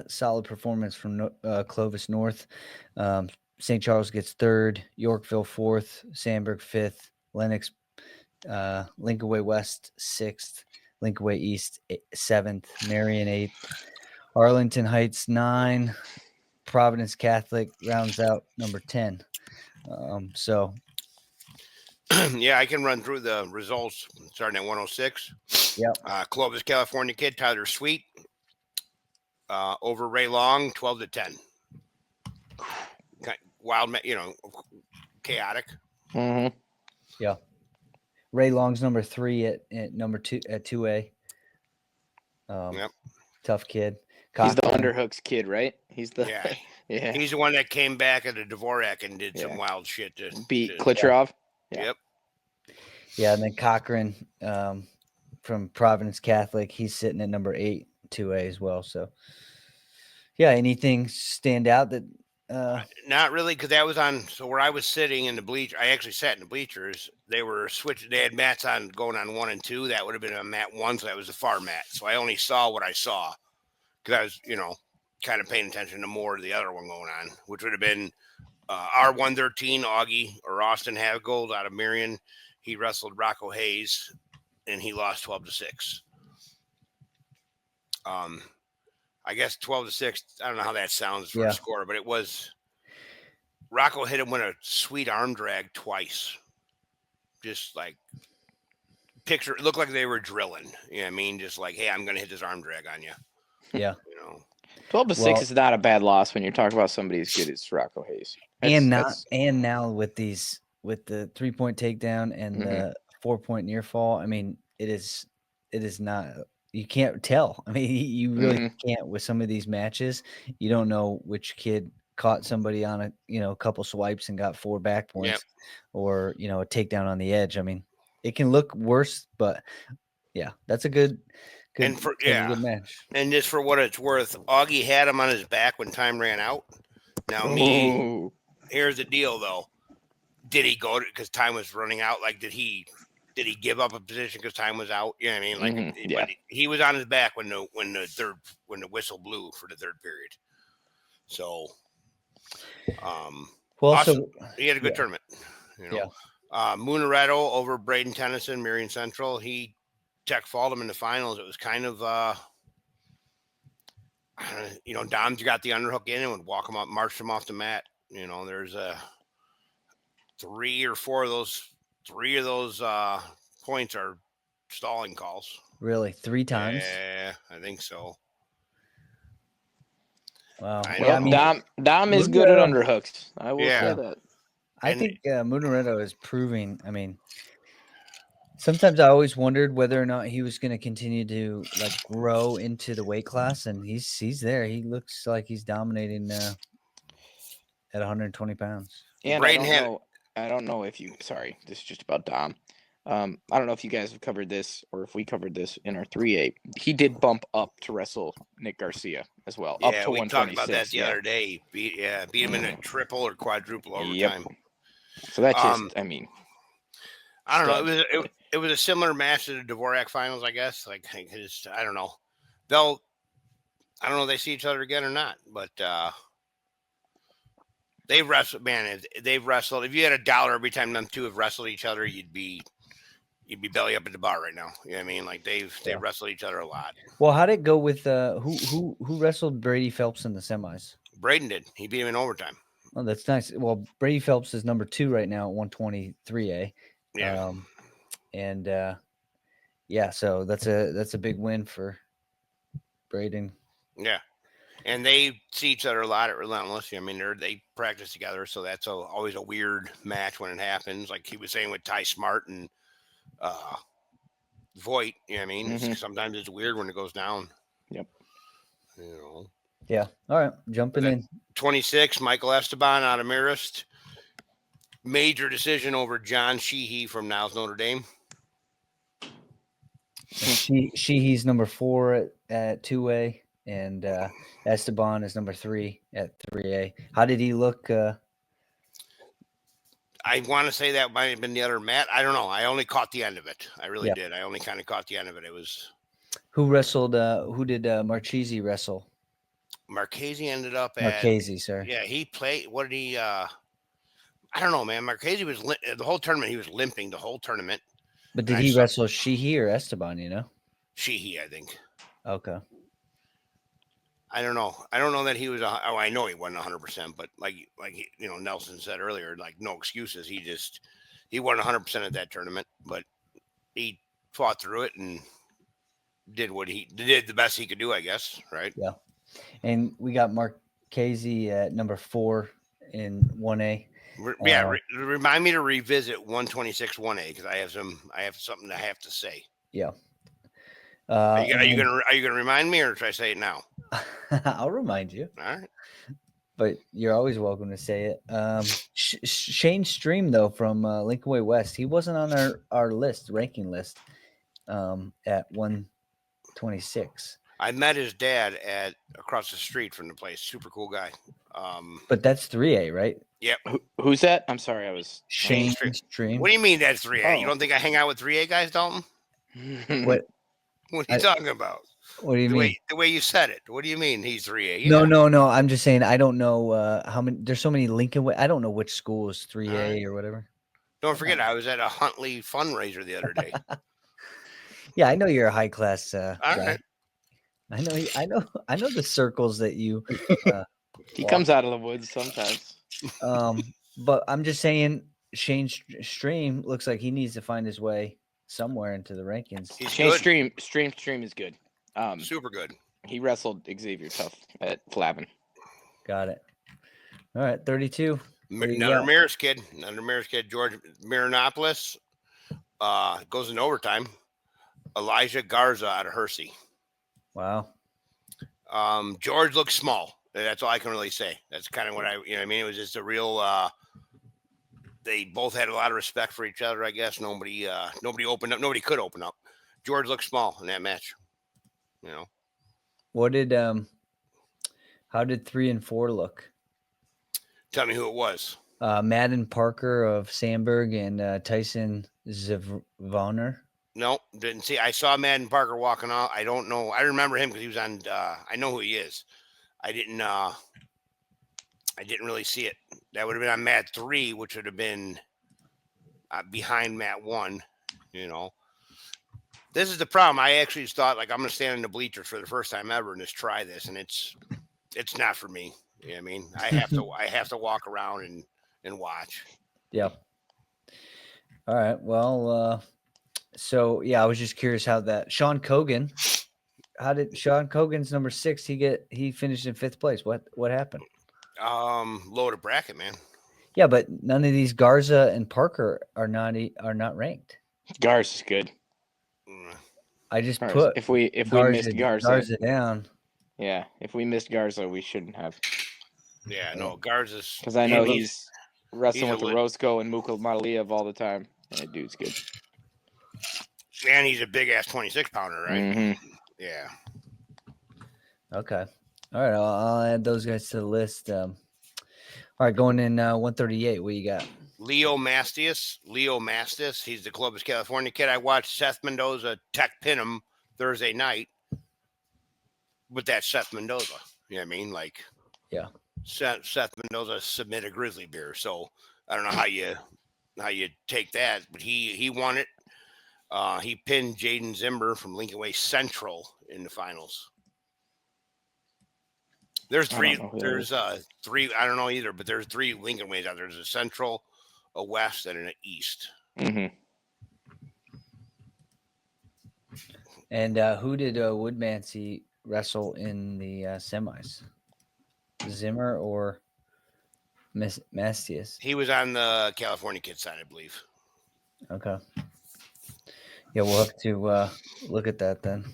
solid performance from Clovis North. St. Charles gets third, Yorkville fourth, Sandburg fifth, Lennox, Linkaway West sixth, Linkaway East seventh, Marion eighth, Arlington Heights 9, Providence Catholic rounds out number 10. So, yeah, I can run through the results starting at 106. Yep. Clovis, California kid Tyler Sweet over Ray Long, 12-10. Wild, chaotic. Mm-hmm. Yeah. Ray Long's number 3 at number 2 at 2A. Yep. Tough kid. He's the Underhooks kid, right? He's the yeah. He's the one that came back at the Dvorak and did some wild shit to beat Klitschov. Yeah. Yep. Yeah, and then Cochran from Providence Catholic, he's sitting at number 8, 2A as well. So, yeah, anything stand out that? Not really, because that was on. So where I was sitting in the bleacher, I actually sat in the bleachers. They were switching. They had mats on going on 1 and 2. That would have been a mat 1, so that was the far mat. So I only saw what I saw because I was, kind of paying attention to more of the other one going on, which would have been R113 Augie or Austin Hagold out of Marion. He wrestled Rocco Hayes, and he lost 12-6. I guess 12-6. I don't know how that sounds for a score, but it was. Rocco hit him with a sweet arm drag twice, just like picture. It looked like they were drilling. You know what I mean? Just like, hey, I'm going to hit this arm drag on you. Yeah. 12-6 is not a bad loss when you're talking about somebody as good as Rocco Hayes. And now with the 3-point takedown and the 4-point near fall, I mean, it is not. You can't tell. I mean, you really can't with some of these matches. You don't know which kid caught somebody on a couple swipes and got 4 back points, or a takedown on the edge. I mean, it can look worse, but yeah, that's a good good match. And just for what it's worth, Augie had him on his back when time ran out. Now here's the deal though. Did he go because time was running out? Like, did he give up a position because time was out? You know what I mean? Like, but he was on his back when the whistle blew for the third period. So, awesome. He had a good tournament. Munaretto over Braden Tennyson, Marion Central. He tech faulted him in the finals. It was kind of, Dom's got the underhook in and would walk him up, march him off the mat. There's 3 or 4 of those points are stalling calls. Really? 3 times? Yeah, I think so. Wow. Dom is good at underhooks. I will say that. I think Munaretto is proving. I mean, sometimes I always wondered whether or not he was going to continue to grow into the weight class, and he's there. He looks like he's dominating at 120 pounds. And I don't know if you. Sorry, this is just about Dom. I don't know if you guys have covered this or if we covered this in our 3A. He did bump up to wrestle Nick Garcia as well. Yeah, up to we 126. talked about that the other day. Beat him in a triple or quadruple overtime. So that's just, I mean, I don't know. It was a similar match to the Dvorak finals, I guess. I don't know. I don't know if they see each other again or not, but they wrestled. Man, they've wrestled. If you had $1 every time them two have wrestled each other, you'd be belly up at the bar right now. You know what I mean? Like they've wrestled each other a lot. Well, how'd it go with who wrestled Brady Phelps in the semis? Braden did. He beat him in overtime. Oh, that's nice. Well, Brady Phelps is number 2 right now at 123A. Yeah. So that's a big win for Braden. Yeah. And they see each other a lot at Relentless. I mean, they practice together, so that's always a weird match when it happens. Like he was saying with Ty Smart and Voigt. You know what I mean? Sometimes it's weird when it goes down. Yep. Yeah. All right. Jumping in. 26, Michael Esteban out of Marist. Major decision over John Sheehy from Niles Notre Dame. Sheehy's number 4 at 2A, and Esteban is number 3 at 3A. How did he look? I want to say that might have been the other Matt. I don't know. I only caught the end of it. I really did. I only kind of caught the end of it. It was who wrestled. Who did Marchese wrestle? Marchese ended up at Marchese, sir. Yeah, he played. What did he? I don't know, man. Marchese was the whole tournament. He was limping the whole tournament. But did he wrestle Sheehy or Esteban? Sheehy, I think. Okay. I don't know. I don't know that he was. I know he wasn't 100%, but like Nelson said earlier, like no excuses. He won 100% at that tournament, but he fought through it and did the best he could do, I guess. Right. Yeah. And we got Marchese at number 4 in 1A. Remind me to revisit 126 1A because I have something I have to say. Yeah. Are you gonna remind me, or should I say it now? I'll remind you. All right. But you're always welcome to say it. Shane Stream, though, from Lincoln Way West, he wasn't on our ranking list at 126. I met his dad across the street from the place. Super cool guy. But that's 3A, right? Yep. Who's that? I'm sorry, I was Shane Stream. What do you mean that's 3A? Oh. You don't think I hang out with 3A guys, Dalton? What are you talking about? What do you mean? The way you said it. What do you mean he's 3A? No. I'm just saying I don't know how many. There's so many Lincoln Way. I don't know which school is 3A or whatever. Don't forget, I was at a Huntley fundraiser the other day. Yeah, I know you're a high class guy. Right. I know the circles that you. He comes out of the woods sometimes. But I'm just saying, Shane Stream looks like he needs to find his way somewhere into the rankings. He's Shane good. Stream is good. Super good. He wrestled Xavier Tough at Flavin. Got it. All right, 32. Another Maris kid. George Marinopoulos. Goes in overtime. Elijah Garza out of Hersey. Wow. George looks small. That's all I can really say. That's kind of what it was just a real, they both had a lot of respect for each other, I guess. Nobody opened up. Nobody could open up. George looked small in that match. What did, how did 3 and 4 look? Tell me who it was. Madden Parker of Sandberg and Tyson Zvonner. No, didn't see. I saw Madden Parker walking out. I don't know. I remember him because he was on. I know who he is. I didn't really see it. That would have been on mat 3, which would have been behind mat 1. This is the problem. I actually thought I'm going to stand in the bleachers for the first time ever and just try this, and it's not for me. You know what I mean? I have to walk around and watch. Yeah. All right. Well, so yeah, I was just curious how that Sean Cogan. How did Sean Cogan's number 6? He finished in 5th place. What happened? Loaded bracket, man. Yeah, but none of these Garza and Parker are not ranked. Garza's good. I just Garza. put if we missed Garza down. Yeah, if we missed Garza, we shouldn't have. Yeah, no, Garza's because I know he's wrestling with the Roscoe and Muka Mataliev all the time. And that dude's good. And he's a big ass 26-pounder, right? Mm-hmm. Yeah. Okay. All right. I'll add those guys to the list. All right, going in 138. What you got? Leo Mastis. He's the Columbus, California kid. I watched Seth Mendoza tech pin him Thursday night. But that's Seth Mendoza. You know what I mean? Yeah. Seth Mendoza submitted Grizzly Bear. So I don't know how you take that, but he won it. He pinned Jaden Zimber from Lincoln Way Central in the finals. There's 3. There's 3. I don't know either, but there's 3 Lincoln Ways out there. There's a Central, a West, and an East. Mm-hmm. And who did Woodmansey wrestle in the semis? Zimmer or Mastius? He was on the California kid side, I believe. Okay. Yeah, we'll have to look at that then.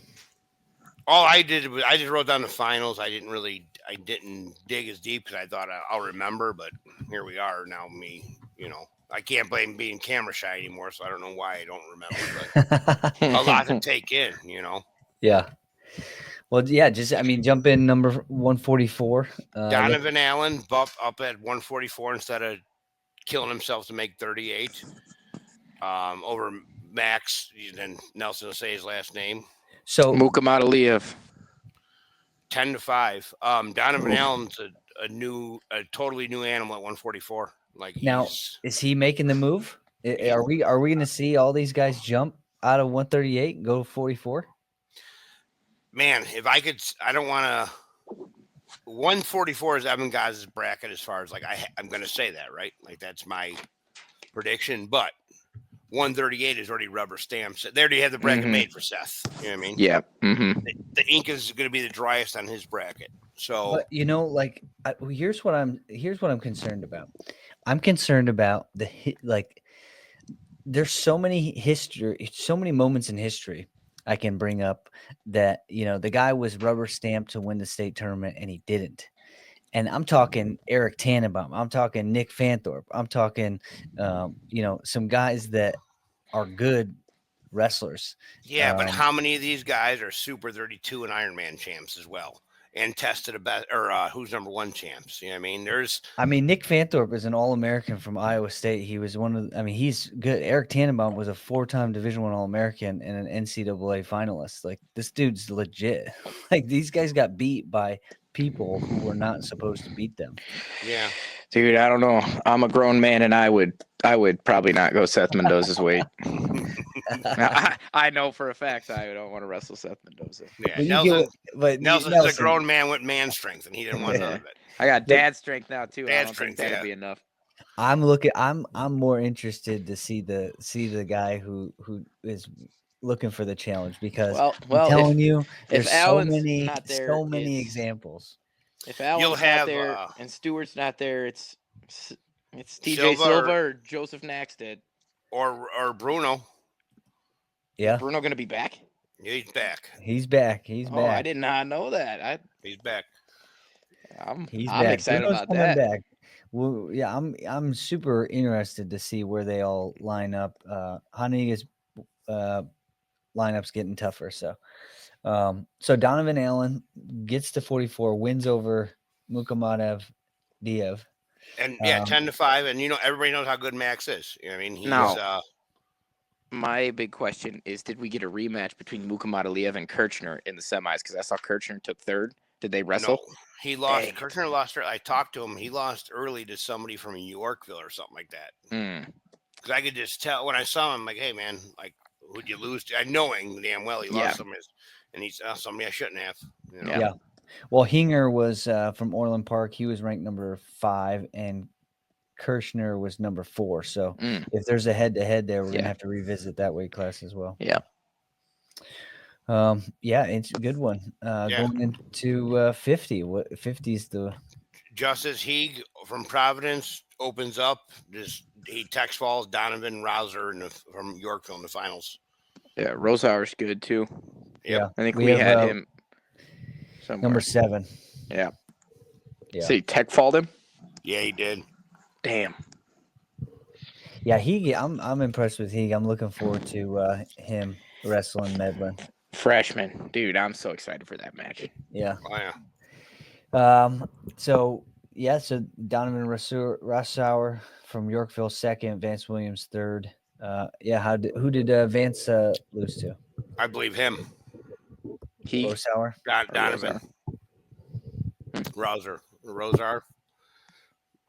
All I did was I just wrote down the finals. I didn't dig as deep because I thought I'll remember, but here we are now. I can't blame being camera shy anymore, so I don't know why I don't remember. But a lot to take in, Yeah. Well, yeah, jump in number 144. Donovan Allen up at 144 instead of killing himself to make 38. Over Max, then Nelson will say his last name. So Muka Mataliev. 10-5. Donovan Allen's a totally new animal at 144. Now, is he making the move? Are we going to see all these guys jump out of 138 and go to 44? Man, if I could, I don't want to. 144 is Evan Gaz's bracket as far as I'm going to say that, right? That's my prediction, but 138 is already rubber stamped. They already have the bracket made for Seth. You know what I mean? Yeah. Mm-hmm. The ink is going to be the driest on his bracket. So, but, here's what I'm concerned about. I'm concerned about there's so many moments in history I can bring up that, the guy was rubber stamped to win the state tournament and he didn't. And I'm talking Eric Tannenbaum. I'm talking Nick Fanthorpe. I'm talking, some guys that are good wrestlers. Yeah, but how many of these guys are Super 32 and Ironman champs as well? And tested who's number 1 champs? You know what I mean? Nick Fanthorpe is an All-American from Iowa State. He was he's good. Eric Tannenbaum was a 4-time Division I All-American and an NCAA finalist. This dude's legit. These guys got beat by people who were not supposed to beat them. Yeah. Dude, I don't know. I'm a grown man and I would probably not go Seth Mendoza's weight. I know for a fact I don't want to wrestle Seth Mendoza. Yeah, Nelson's a grown man with man strength, and he didn't want none of it. I got dad strength now too. Dad I don't strength, think that'd be enough. I'm more interested to see the guy who is looking for the challenge, because I'm telling you, there's so many examples. If Allen's not there and Stewart's not there, it's TJ Silva or Joseph Naxted or Bruno. Yeah. Is Bruno going to be back? He's back. He's back. He's back. I did not know that. He's back. I'm excited about that. Back. Well, yeah, I'm super interested to see where they all line up. Haniga's lineup's getting tougher. So Donovan Allen gets to 44, wins over Mukhamadev Diev. And 10-5, and everybody knows how good Max is. I mean, he's my big question is, did we get a rematch between Mukhamadev and Kirchner in the semis? Because I saw Kirchner took third. Did they wrestle? No, he lost. Dang. Kirchner lost. I talked to him. He lost early to somebody from Yorkville or something like that. Because I could just tell when I saw him, like, hey man, like, who'd you lose to? I knowing damn well he lost some, and he's somebody I shouldn't have. Yeah. Well, Hinger was from Orland Park. He was ranked number 5, and Kirchner was number 4. So if there's a head-to-head there, we're gonna have to revisit that weight class as well. Yeah. It's a good one. Going into 50. What 50's the Justice Heeg from Providence opens up. He text falls Donovan Rouser from Yorkville in the finals. Yeah, Rosauer's good too. Yeah, I think we had him somewhere. Number 7. Yeah. So he tech falled him? Yeah, he did. Damn. Yeah, I'm impressed with Heeg. I'm looking forward to him wrestling Medlin. Freshman. Dude, I'm so excited for that match. Yeah. Oh, yeah. So Donovan Rosauer from Yorkville 2nd, Vance Williams 3rd. Who did Vance lose to? I believe him. Rosauer? Donovan. Rosauer.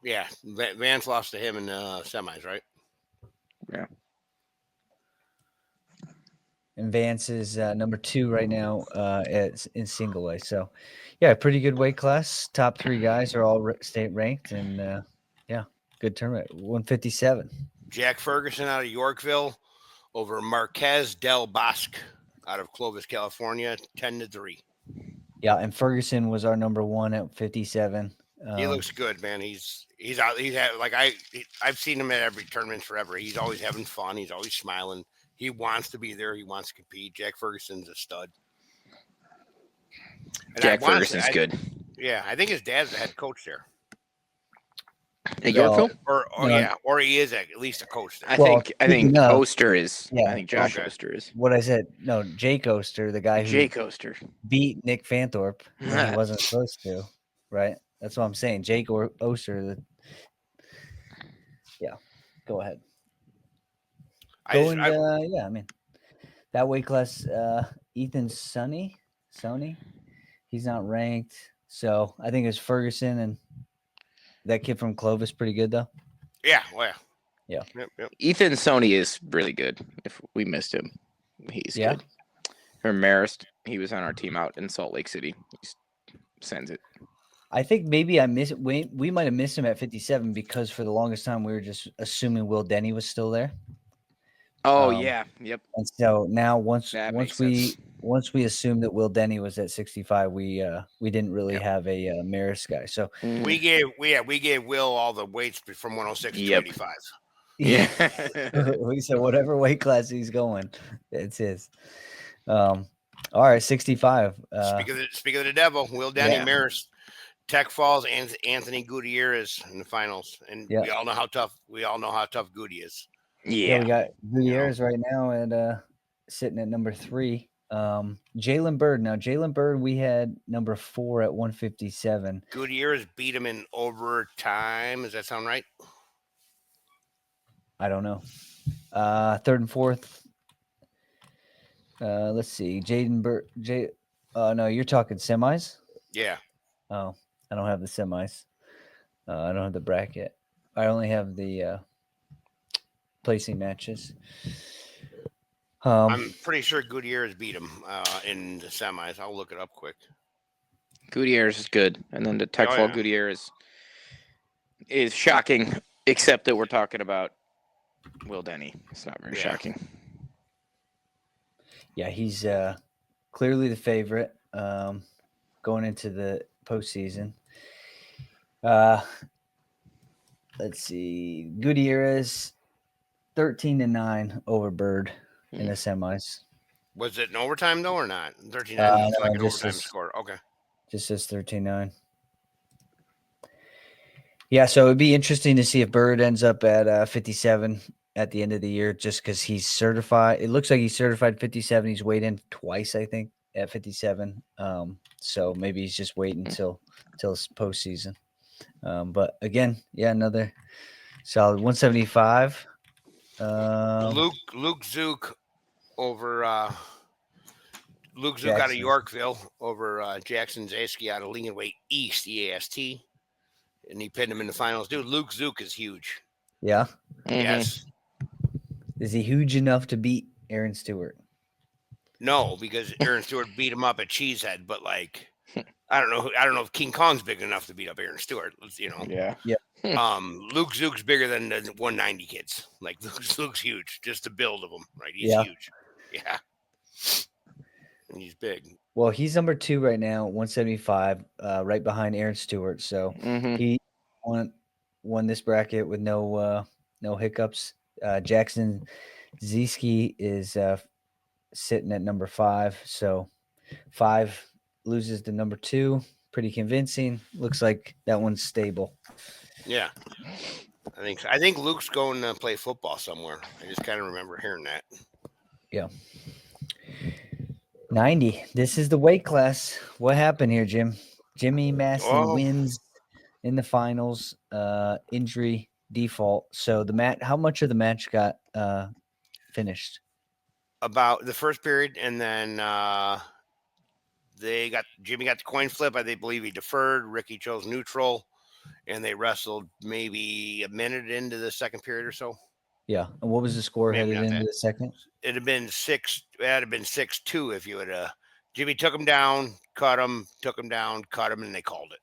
Yeah, Vance lost to him in semis, right? Yeah. And Vance is number 2 right now in single A. So, pretty good weight class. Top 3 guys are all state ranked, and good tournament. 157. Jack Ferguson out of Yorkville over Marquez Del Bosque out of Clovis, California, 10-3. Yeah, and Ferguson was our number 1 at 57. He looks good, man. He's out. I've seen him at every tournament forever. He's always having fun. He's always smiling. He wants to be there. He wants to compete. Jack Ferguson's a stud. And Jack Ferguson's good. Yeah, I think his dad's the head coach there. At Yorkville? Or he is at least a coach there. I think Oster is. Yeah, I think Josh Oster is. What I said, no, Jake Oster, the guy who beat Nick Fanthorpe when he wasn't supposed to, right? That's what I'm saying. Jake Oster. Go ahead. I mean, that weight class, Ethan Sony, he's not ranked. So I think it's Ferguson and that kid from Clovis pretty good though. Yeah, well, yeah. Yep. Ethan Sony is really good. If we missed him, he's good. From Marist, he was on our team out in Salt Lake City. He sends it. I think maybe we might have missed him at 57 because for the longest time we were just assuming Will Denny was still there. Oh yep. And so now once we assumed that Will Denny was at 65, we didn't really have a Maris guy. So we gave Will all the weights from 106 to 85. Yeah. We said whatever weight class he's going, it's his. All right, 65. Speak of the devil, Will Denny, Maris, Tech Falls, and Anthony Gutierrez in the finals, and we all know how tough Goody is. Yeah, we got Gutierrez right now at sitting at number 3. Jalen Bird. Now, Jalen Bird, we had number 4 at 157. Gutierrez beat him in overtime. Does that sound right? I don't know. 3rd and 4th. Let's see. Jaden Bird. No, you're talking semis? Yeah. Oh, I don't have the semis. I don't have the bracket. I only have the placing matches. I'm pretty sure Gutierrez beat him in the semis. I'll look it up quick. Gutierrez is good, and then the Tech Fall Gutierrez is shocking Except that we're talking about Will Denny. It's not very shocking. Yeah, he's clearly the favorite going into the postseason. Let's see. Gutierrez 13-9 over Bird in the semis. Was it an overtime though or not? 13-9 looks like an overtime score. Okay. Just says 13-9. Yeah, so it'd be interesting to see if Bird ends up at 57 at the end of the year, just because he's certified. It looks like he's certified 57. He's weighed in twice, I think, at 57. So maybe he's just waiting till his postseason. But again, another solid 175. Luke Zook over Luke Zook out of Yorkville over Jackson Zaski out of Lincoln Way East EAST, and he pinned him in the finals. Dude, Luke Zook is huge. Yeah. Yes. Is he huge enough to beat Aaron Stewart? No, because Aaron Stewart beat him up at Cheesehead, but like I don't know if King Kong's big enough to beat up Aaron Stewart. Yeah. Luke Zook's bigger than the 190 kids. Like Luke's huge, just the build of him, right? He's huge. Yeah. And he's big. Well, he's number 2 right now, 175, right behind Aaron Stewart. So he won this bracket with no hiccups. Jackson Zeski is sitting at number 5. So 5 loses to number 2. Pretty convincing. Looks like that one's stable. Yeah. I think Luke's going to play football somewhere. I just kind of remember hearing that. Yeah. 90. This is the weight class. What happened here, Jim? Jimmy Masson wins in the finals. Injury default. So how much of the match got finished? About the first period, and then Jimmy got the coin flip. I believe he deferred. Ricky chose neutral, and they wrestled maybe a minute into the second period or so. Yeah. And what was the score headed into the second? It'd have been 6-2 if you would have. Jimmy took him down, cut him, took him down, cut him, and they called it.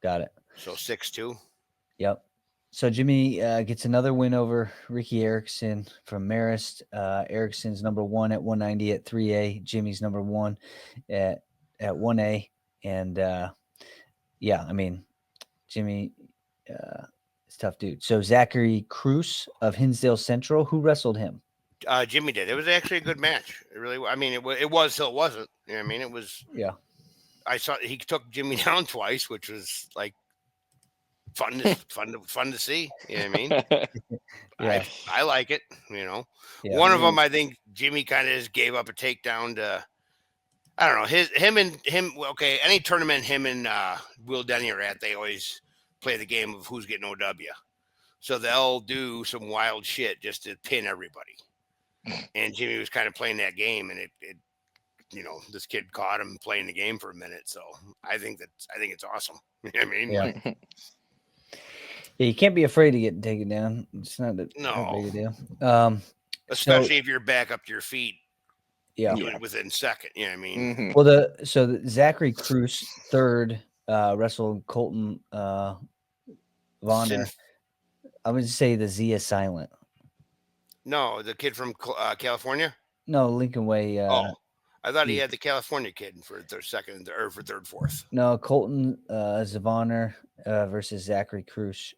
Got it. So 6-2. Yep. So Jimmy gets another win over Ricky Erickson from Marist. Erickson's number 1 at 190 at 3A. Jimmy's number 1 at 1A. And I mean, Jimmy is a tough dude. So Zachary Cruz of Hinsdale Central, who wrestled him? Jimmy did. It was actually a good match. It really. I mean, it was till it wasn't. You know what I mean, it was. Yeah. I saw he took Jimmy down twice, which was like fun to see. You know what I mean? Yeah. I like it. You know, one of them, I think Jimmy kind of just gave up a takedown to. I don't know him. Okay, any tournament him and Will Denny are at, they always play the game of who's getting OW. So they'll do some wild shit just to pin everybody. And Jimmy was kind of playing that game, and it this kid caught him playing the game for a minute. So I think it's awesome. You know what I mean? Yeah. Yeah, you can't be afraid to get taken down. It's not a big a deal. Especially if you're back up to your feet. Yeah. Within second. You know what I mean? Well, the Zachary Cruz third wrestled Colton Vonner. I would say the Z is silent. No, the kid from California? No, Lincoln Way. I thought he had the California kid for their second or for third, fourth. No, Colton Zavaner versus Zachary Cruz.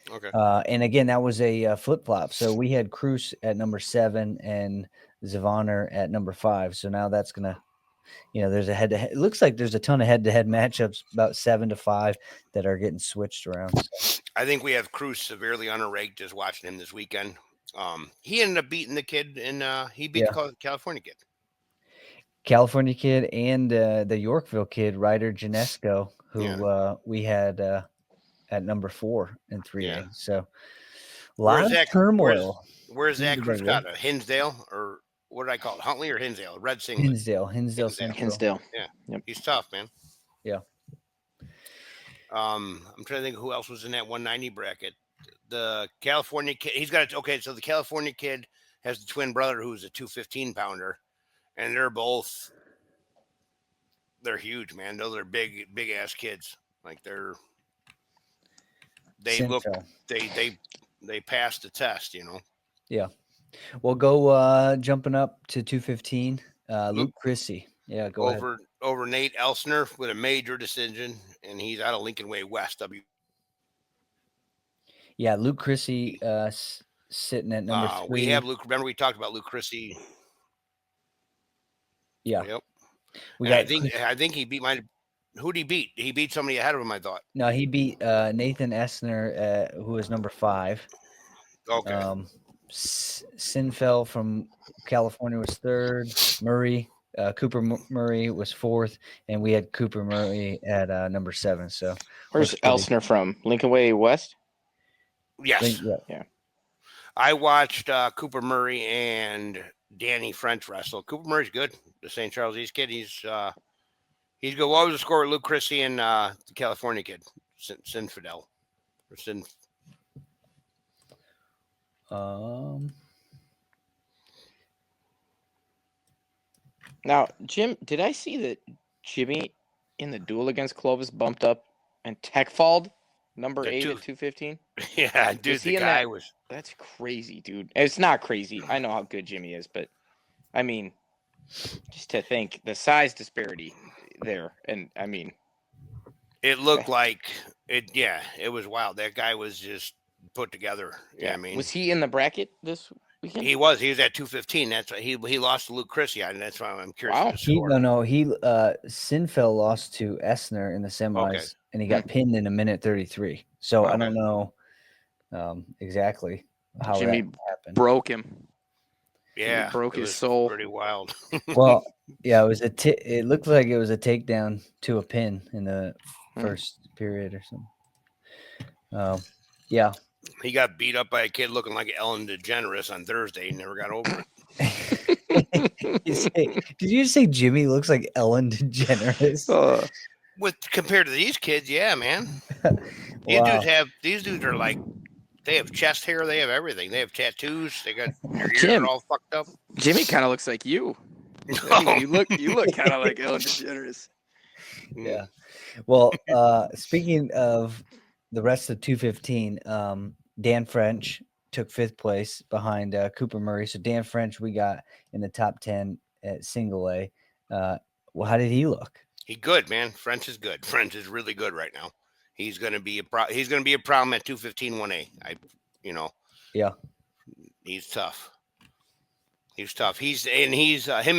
Okay. And again, that was a flip flop. So we had Cruz at number 7 and Zavaner at number 5. So now that's gonna, there's a head-to-head. It looks like there's a ton of head-to-head matchups, about 7-5 that are getting switched around. I think we have Cruz severely underranked. Just watching him this weekend. He ended up beating the kid, and he beat the California kid. California kid and the Yorkville kid, Ryder Janesco, who we had at number 4 in 3A. Yeah. So a lot of turmoil. Where's Zach Cruz got? A Hinsdale, or what did I call it? Huntley or Hinsdale? Red singlet. Hinsdale Central. Hinsdale. Yeah. Yep. He's tough, man. Yeah. I'm trying to think who else was in that 190 bracket. The California kid, he's got so the California kid has the twin brother who's a 215 pounder, and they're huge, man. Those are big ass kids. Like they're they look Sinfeld. they passed the test, Yeah. We'll go jumping up to 215. Luke Chrissy. Yeah, go ahead. Over Nate Elsner with a major decision, and he's out of Lincoln Way West. Yeah, Luke Chrissy sitting at number 3. We have Luke. Remember we talked about Luke Chrissy. Yeah. Yep. I think he beat who'd he beat? He beat somebody ahead of him, I thought. No, he beat Nathan Essner, who was number 5. Okay. Sinfeld from California was 3rd. Murray, Cooper Murray was 4th, and we had Cooper Murray at number 7. So where's Elsner from? Lincoln Way West? Yes. Yeah. I watched Cooper Murray and Danny French wrestle. Cooper Murray's good. The St. Charles East kid. He's good. What was the score with Luke Chrissy and the California kid? Sinfidel. Or Sin. Now, Jim, did I see that Jimmy in the duel against Clovis bumped up and tech-falled number 8 at 215? Yeah, dude, the guy was... That's crazy, dude. It's not crazy. I know how good Jimmy is, but, I mean, just to think, the size disparity there, and, I mean... It looked like... it was wild. That guy was just put together. Yeah, I mean... Was he in the bracket this weekend? He was at 215. That's why he lost to Luke Chrissy, and that's why I'm curious. Wow. Sinfeld lost to Essner in the semis, and he got pinned in a minute 33. So I don't know exactly how Jimmy that happened. Broke him. Yeah, he broke his soul. Pretty wild. Well, yeah, it was it looked like it was a takedown to a pin in the first period or something. Yeah. He got beat up by a kid looking like Ellen DeGeneres on Thursday. He never got over it. Did you say Jimmy looks like Ellen DeGeneres? Compared to these kids, yeah, man. These dudes are like, they have chest hair, they have everything. They have tattoos. They got their ears are all fucked up. Jimmy kind of looks like you. You look kind of like Ellen DeGeneres. Yeah. Well, speaking of the rest of 215, Dan French took 5th place behind Cooper Murray. So Dan French we got in the top 10 at single A. Well, how did he look? He's good, man. French is good. French is really good right now. He's going to be a problem at 215 1A. Yeah. He's tough. Him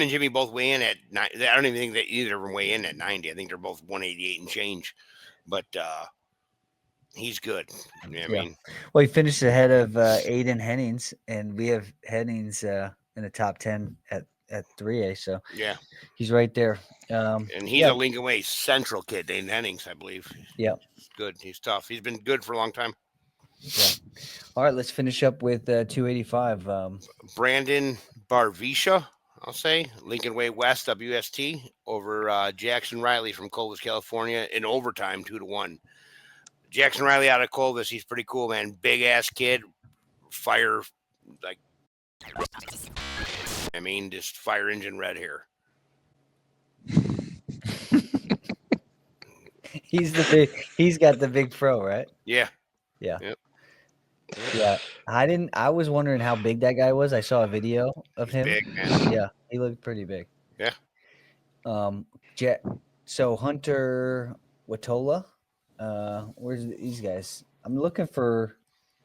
and Jimmy both weigh in at 90. I don't even think that either of them weigh in at 90. I think they're both 188 and change. But he's good. You know what I mean? Well, he finished ahead of Aiden Hennings, and we have Hennings in the top 10 at 3A. So yeah, he's right there. And he's a Lincoln Way Central kid, Aiden Hennings, I believe. Yeah. Good. He's tough. He's been good for a long time. Yeah. All right, let's finish up with 285. Brandon Barvisha, I'll say, Lincoln Way West, WST, over Jackson Riley from Clovis, California, in overtime, 2-1. Jackson Riley out of Clovis, he's pretty cool, man. Big ass kid, fire, like, I mean, just fire engine red hair. He's got the big fro, right? Yeah. Yeah. Yep. Yeah. I was wondering how big that guy was. I saw a video of him. Big, man. Yeah, he looked pretty big. Yeah. So Hunter Watola, where's these guys? I'm looking for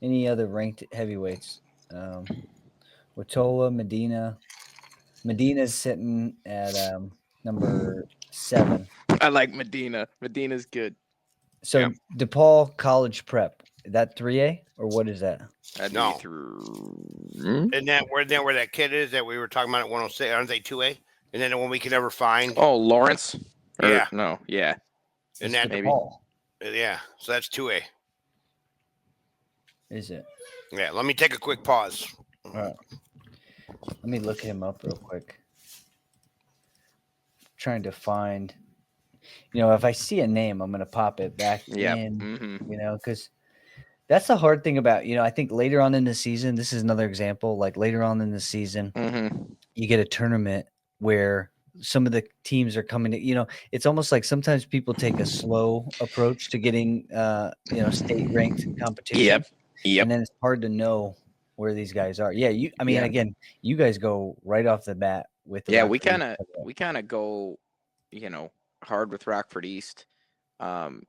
any other ranked heavyweights. Watola, Medina's sitting at number 7. I like Medina. Medina's good. So DePaul College Prep, is that 3A or what is that? No. Isn't that where that kid is that we were talking about at 106? Aren't they 2A? And then the one we can never find. Oh, Lawrence? Yeah. No, yeah. And that maybe. Yeah. So that's 2A. Is it? Yeah. Let me take a quick pause. All right. Let me look him up real quick. Trying to find, if I see a name, I'm going to pop it back in, Mm-hmm. Because that's the hard thing about, I think later on in the season, this is another example, like later on in the season, you get a tournament where some of the teams are coming to, it's almost like sometimes people take a slow approach to getting, state ranked competition. Yep. And then it's hard to know where these guys are. Yeah. Again, you guys go right off the bat with the we kind of go, hard with Rockford East. And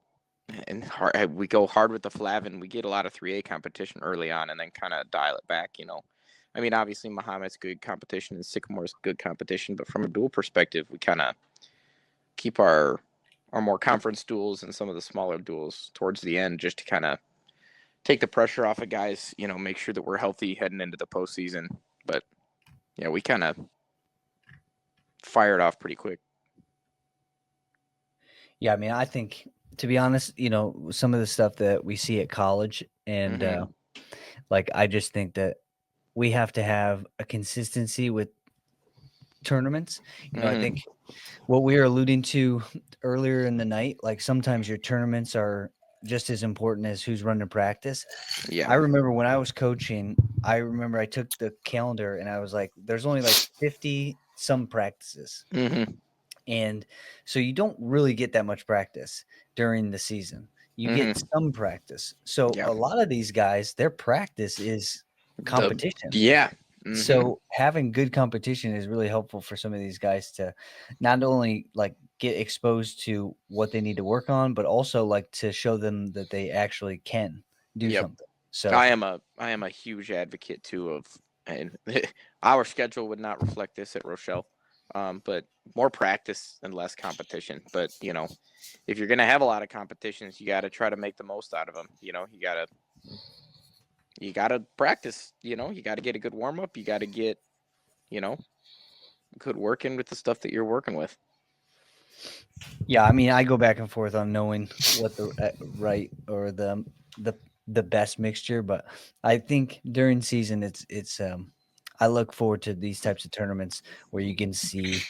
we go hard with the Flavin. We get a lot of 3A competition early on and then kind of dial it back, I mean, obviously Mahomet's good competition and Sycamore's good competition, but from a dual perspective, we kind of keep our more conference duels and some of the smaller duels towards the end just to kind of take the pressure off of guys, make sure that we're healthy heading into the postseason. But, we kind of fired off pretty quick. Yeah, I mean, I think, to be honest, some of the stuff that we see at college and I just think that we have to have a consistency with tournaments. I think what we were alluding to earlier in the night, like sometimes your tournaments are just as important as who's running practice. Yeah. I remember when I was coaching, I took the calendar and I was like, there's only like 50 some practices. And so you don't really get that much practice during the season. You get some practice. So a lot of these guys, their practice is competition. So having good competition is really helpful for some of these guys to not only get exposed to what they need to work on, but also to show them that they actually can do something. So I am a huge advocate too and our schedule would not reflect this at Rochelle. But more practice and less competition. But, if you're going to have a lot of competitions, you got to try to make the most out of them. You got to practice, you got to get a good warm up. You got to get, good work in with the stuff that you're working with. Yeah. I mean, I go back and forth on knowing what the right or the best mixture, but I think during season, it's I look forward to these types of tournaments where you can see,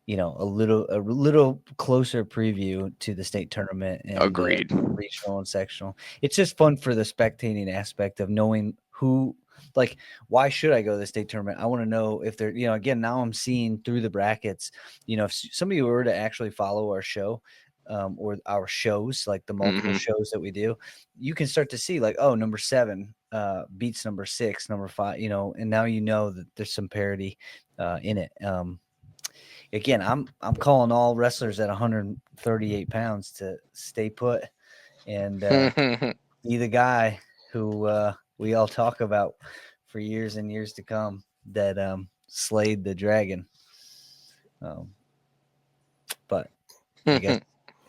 a little closer preview to the state tournament and Agreed. Regional and sectional. It's just fun for the spectating aspect of knowing who, why should I go to the state tournament? I want to know if they're, again, now I'm seeing through the brackets, if somebody were to actually follow our show, or our shows, like the multiple shows that we do, you can start to see number 7 beats number 6, number 5, and now that there's some parity in it. Again, I'm calling all wrestlers at 138 pounds to stay put and be the guy who we all talk about for years and years to come that slayed the dragon. But I guess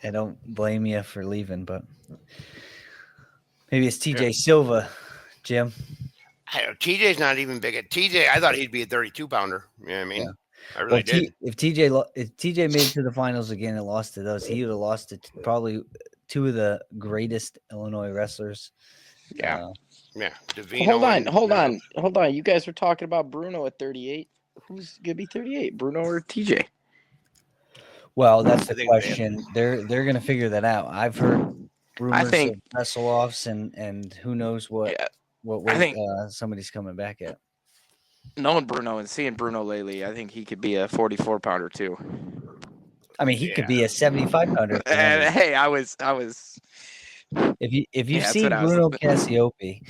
I don't blame you for leaving, but maybe it's TJ Silva, Jim. TJ's not even big at TJ. I thought he'd be a 32 pounder. You know what I mean? Yeah. I really did. If TJ made it to the finals again and lost to those, he would have lost to probably two of the greatest Illinois wrestlers. Yeah. Davino hold on. You guys were talking about Bruno at 38. Who's gonna be 38? Bruno or TJ? Well, that's the question. They're gonna figure that out. I've heard rumors of wrestle-offs and who knows what somebody's coming back at. Knowing Bruno and seeing Bruno lately, I think he could be a 44 pounder too. I mean, he could be a 75 pounder. And hey, I was. If you've seen Bruno Cassiope,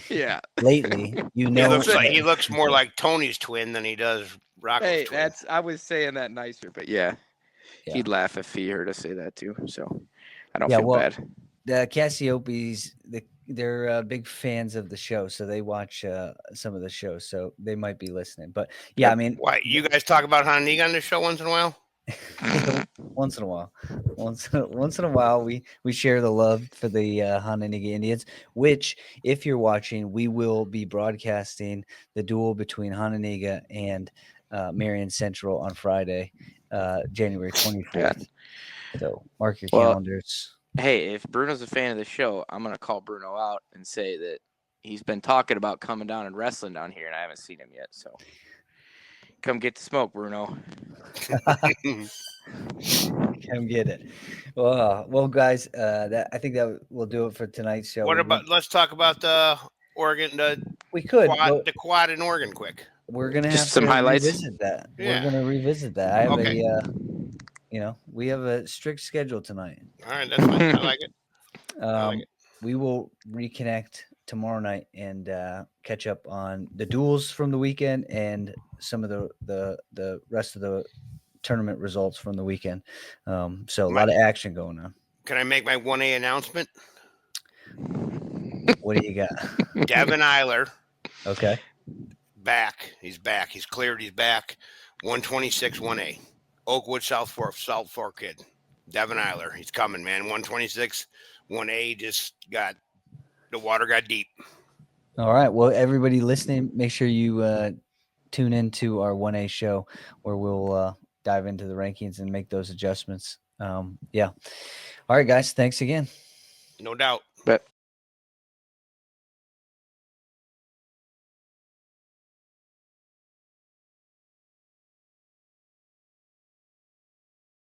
lately, he looks more like Tony's twin than he does Rocco's twin. I was saying that nicer, but he'd laugh if he heard us say that too. So I don't feel bad. The Cassiopes, they're big fans of the show, so they watch some of the shows, so they might be listening. But I mean, why you guys talk about Honeyga on the show once in a while? Once in a while, we share the love for the Honeyga Indians. Which, if you're watching, we will be broadcasting the duel between Honeyga and Marion Central on Friday, January 24th. So mark your calendars. Hey, if Bruno's a fan of the show, I'm going to call Bruno out and say that he's been talking about coming down and wrestling down here, and I haven't seen him yet. So come get the smoke, Bruno. Come get it. Well, guys, I think that will do it for tonight's show. Let's talk about the Oregon, the quad in Oregon quick. We're going to have some highlights. Revisit that. Yeah. We're going to revisit that. I have we have a strict schedule tonight. All right, that's fine. I like it. We will reconnect tomorrow night and catch up on the duels from the weekend and some of the rest of the tournament results from the weekend. So a lot of action going on. Can I make my 1A announcement? What do you got? Devin Eiler. Okay. Back. He's back. He's cleared. He's back. 126 1A. Oakwood South Fork kid. Devin Eiler. He's coming, man. 126 1A. Just got the water got deep. All right. Well, everybody listening, make sure you tune into our 1A show where we'll dive into the rankings and make those adjustments. Yeah. All right, guys. Thanks again. No doubt. But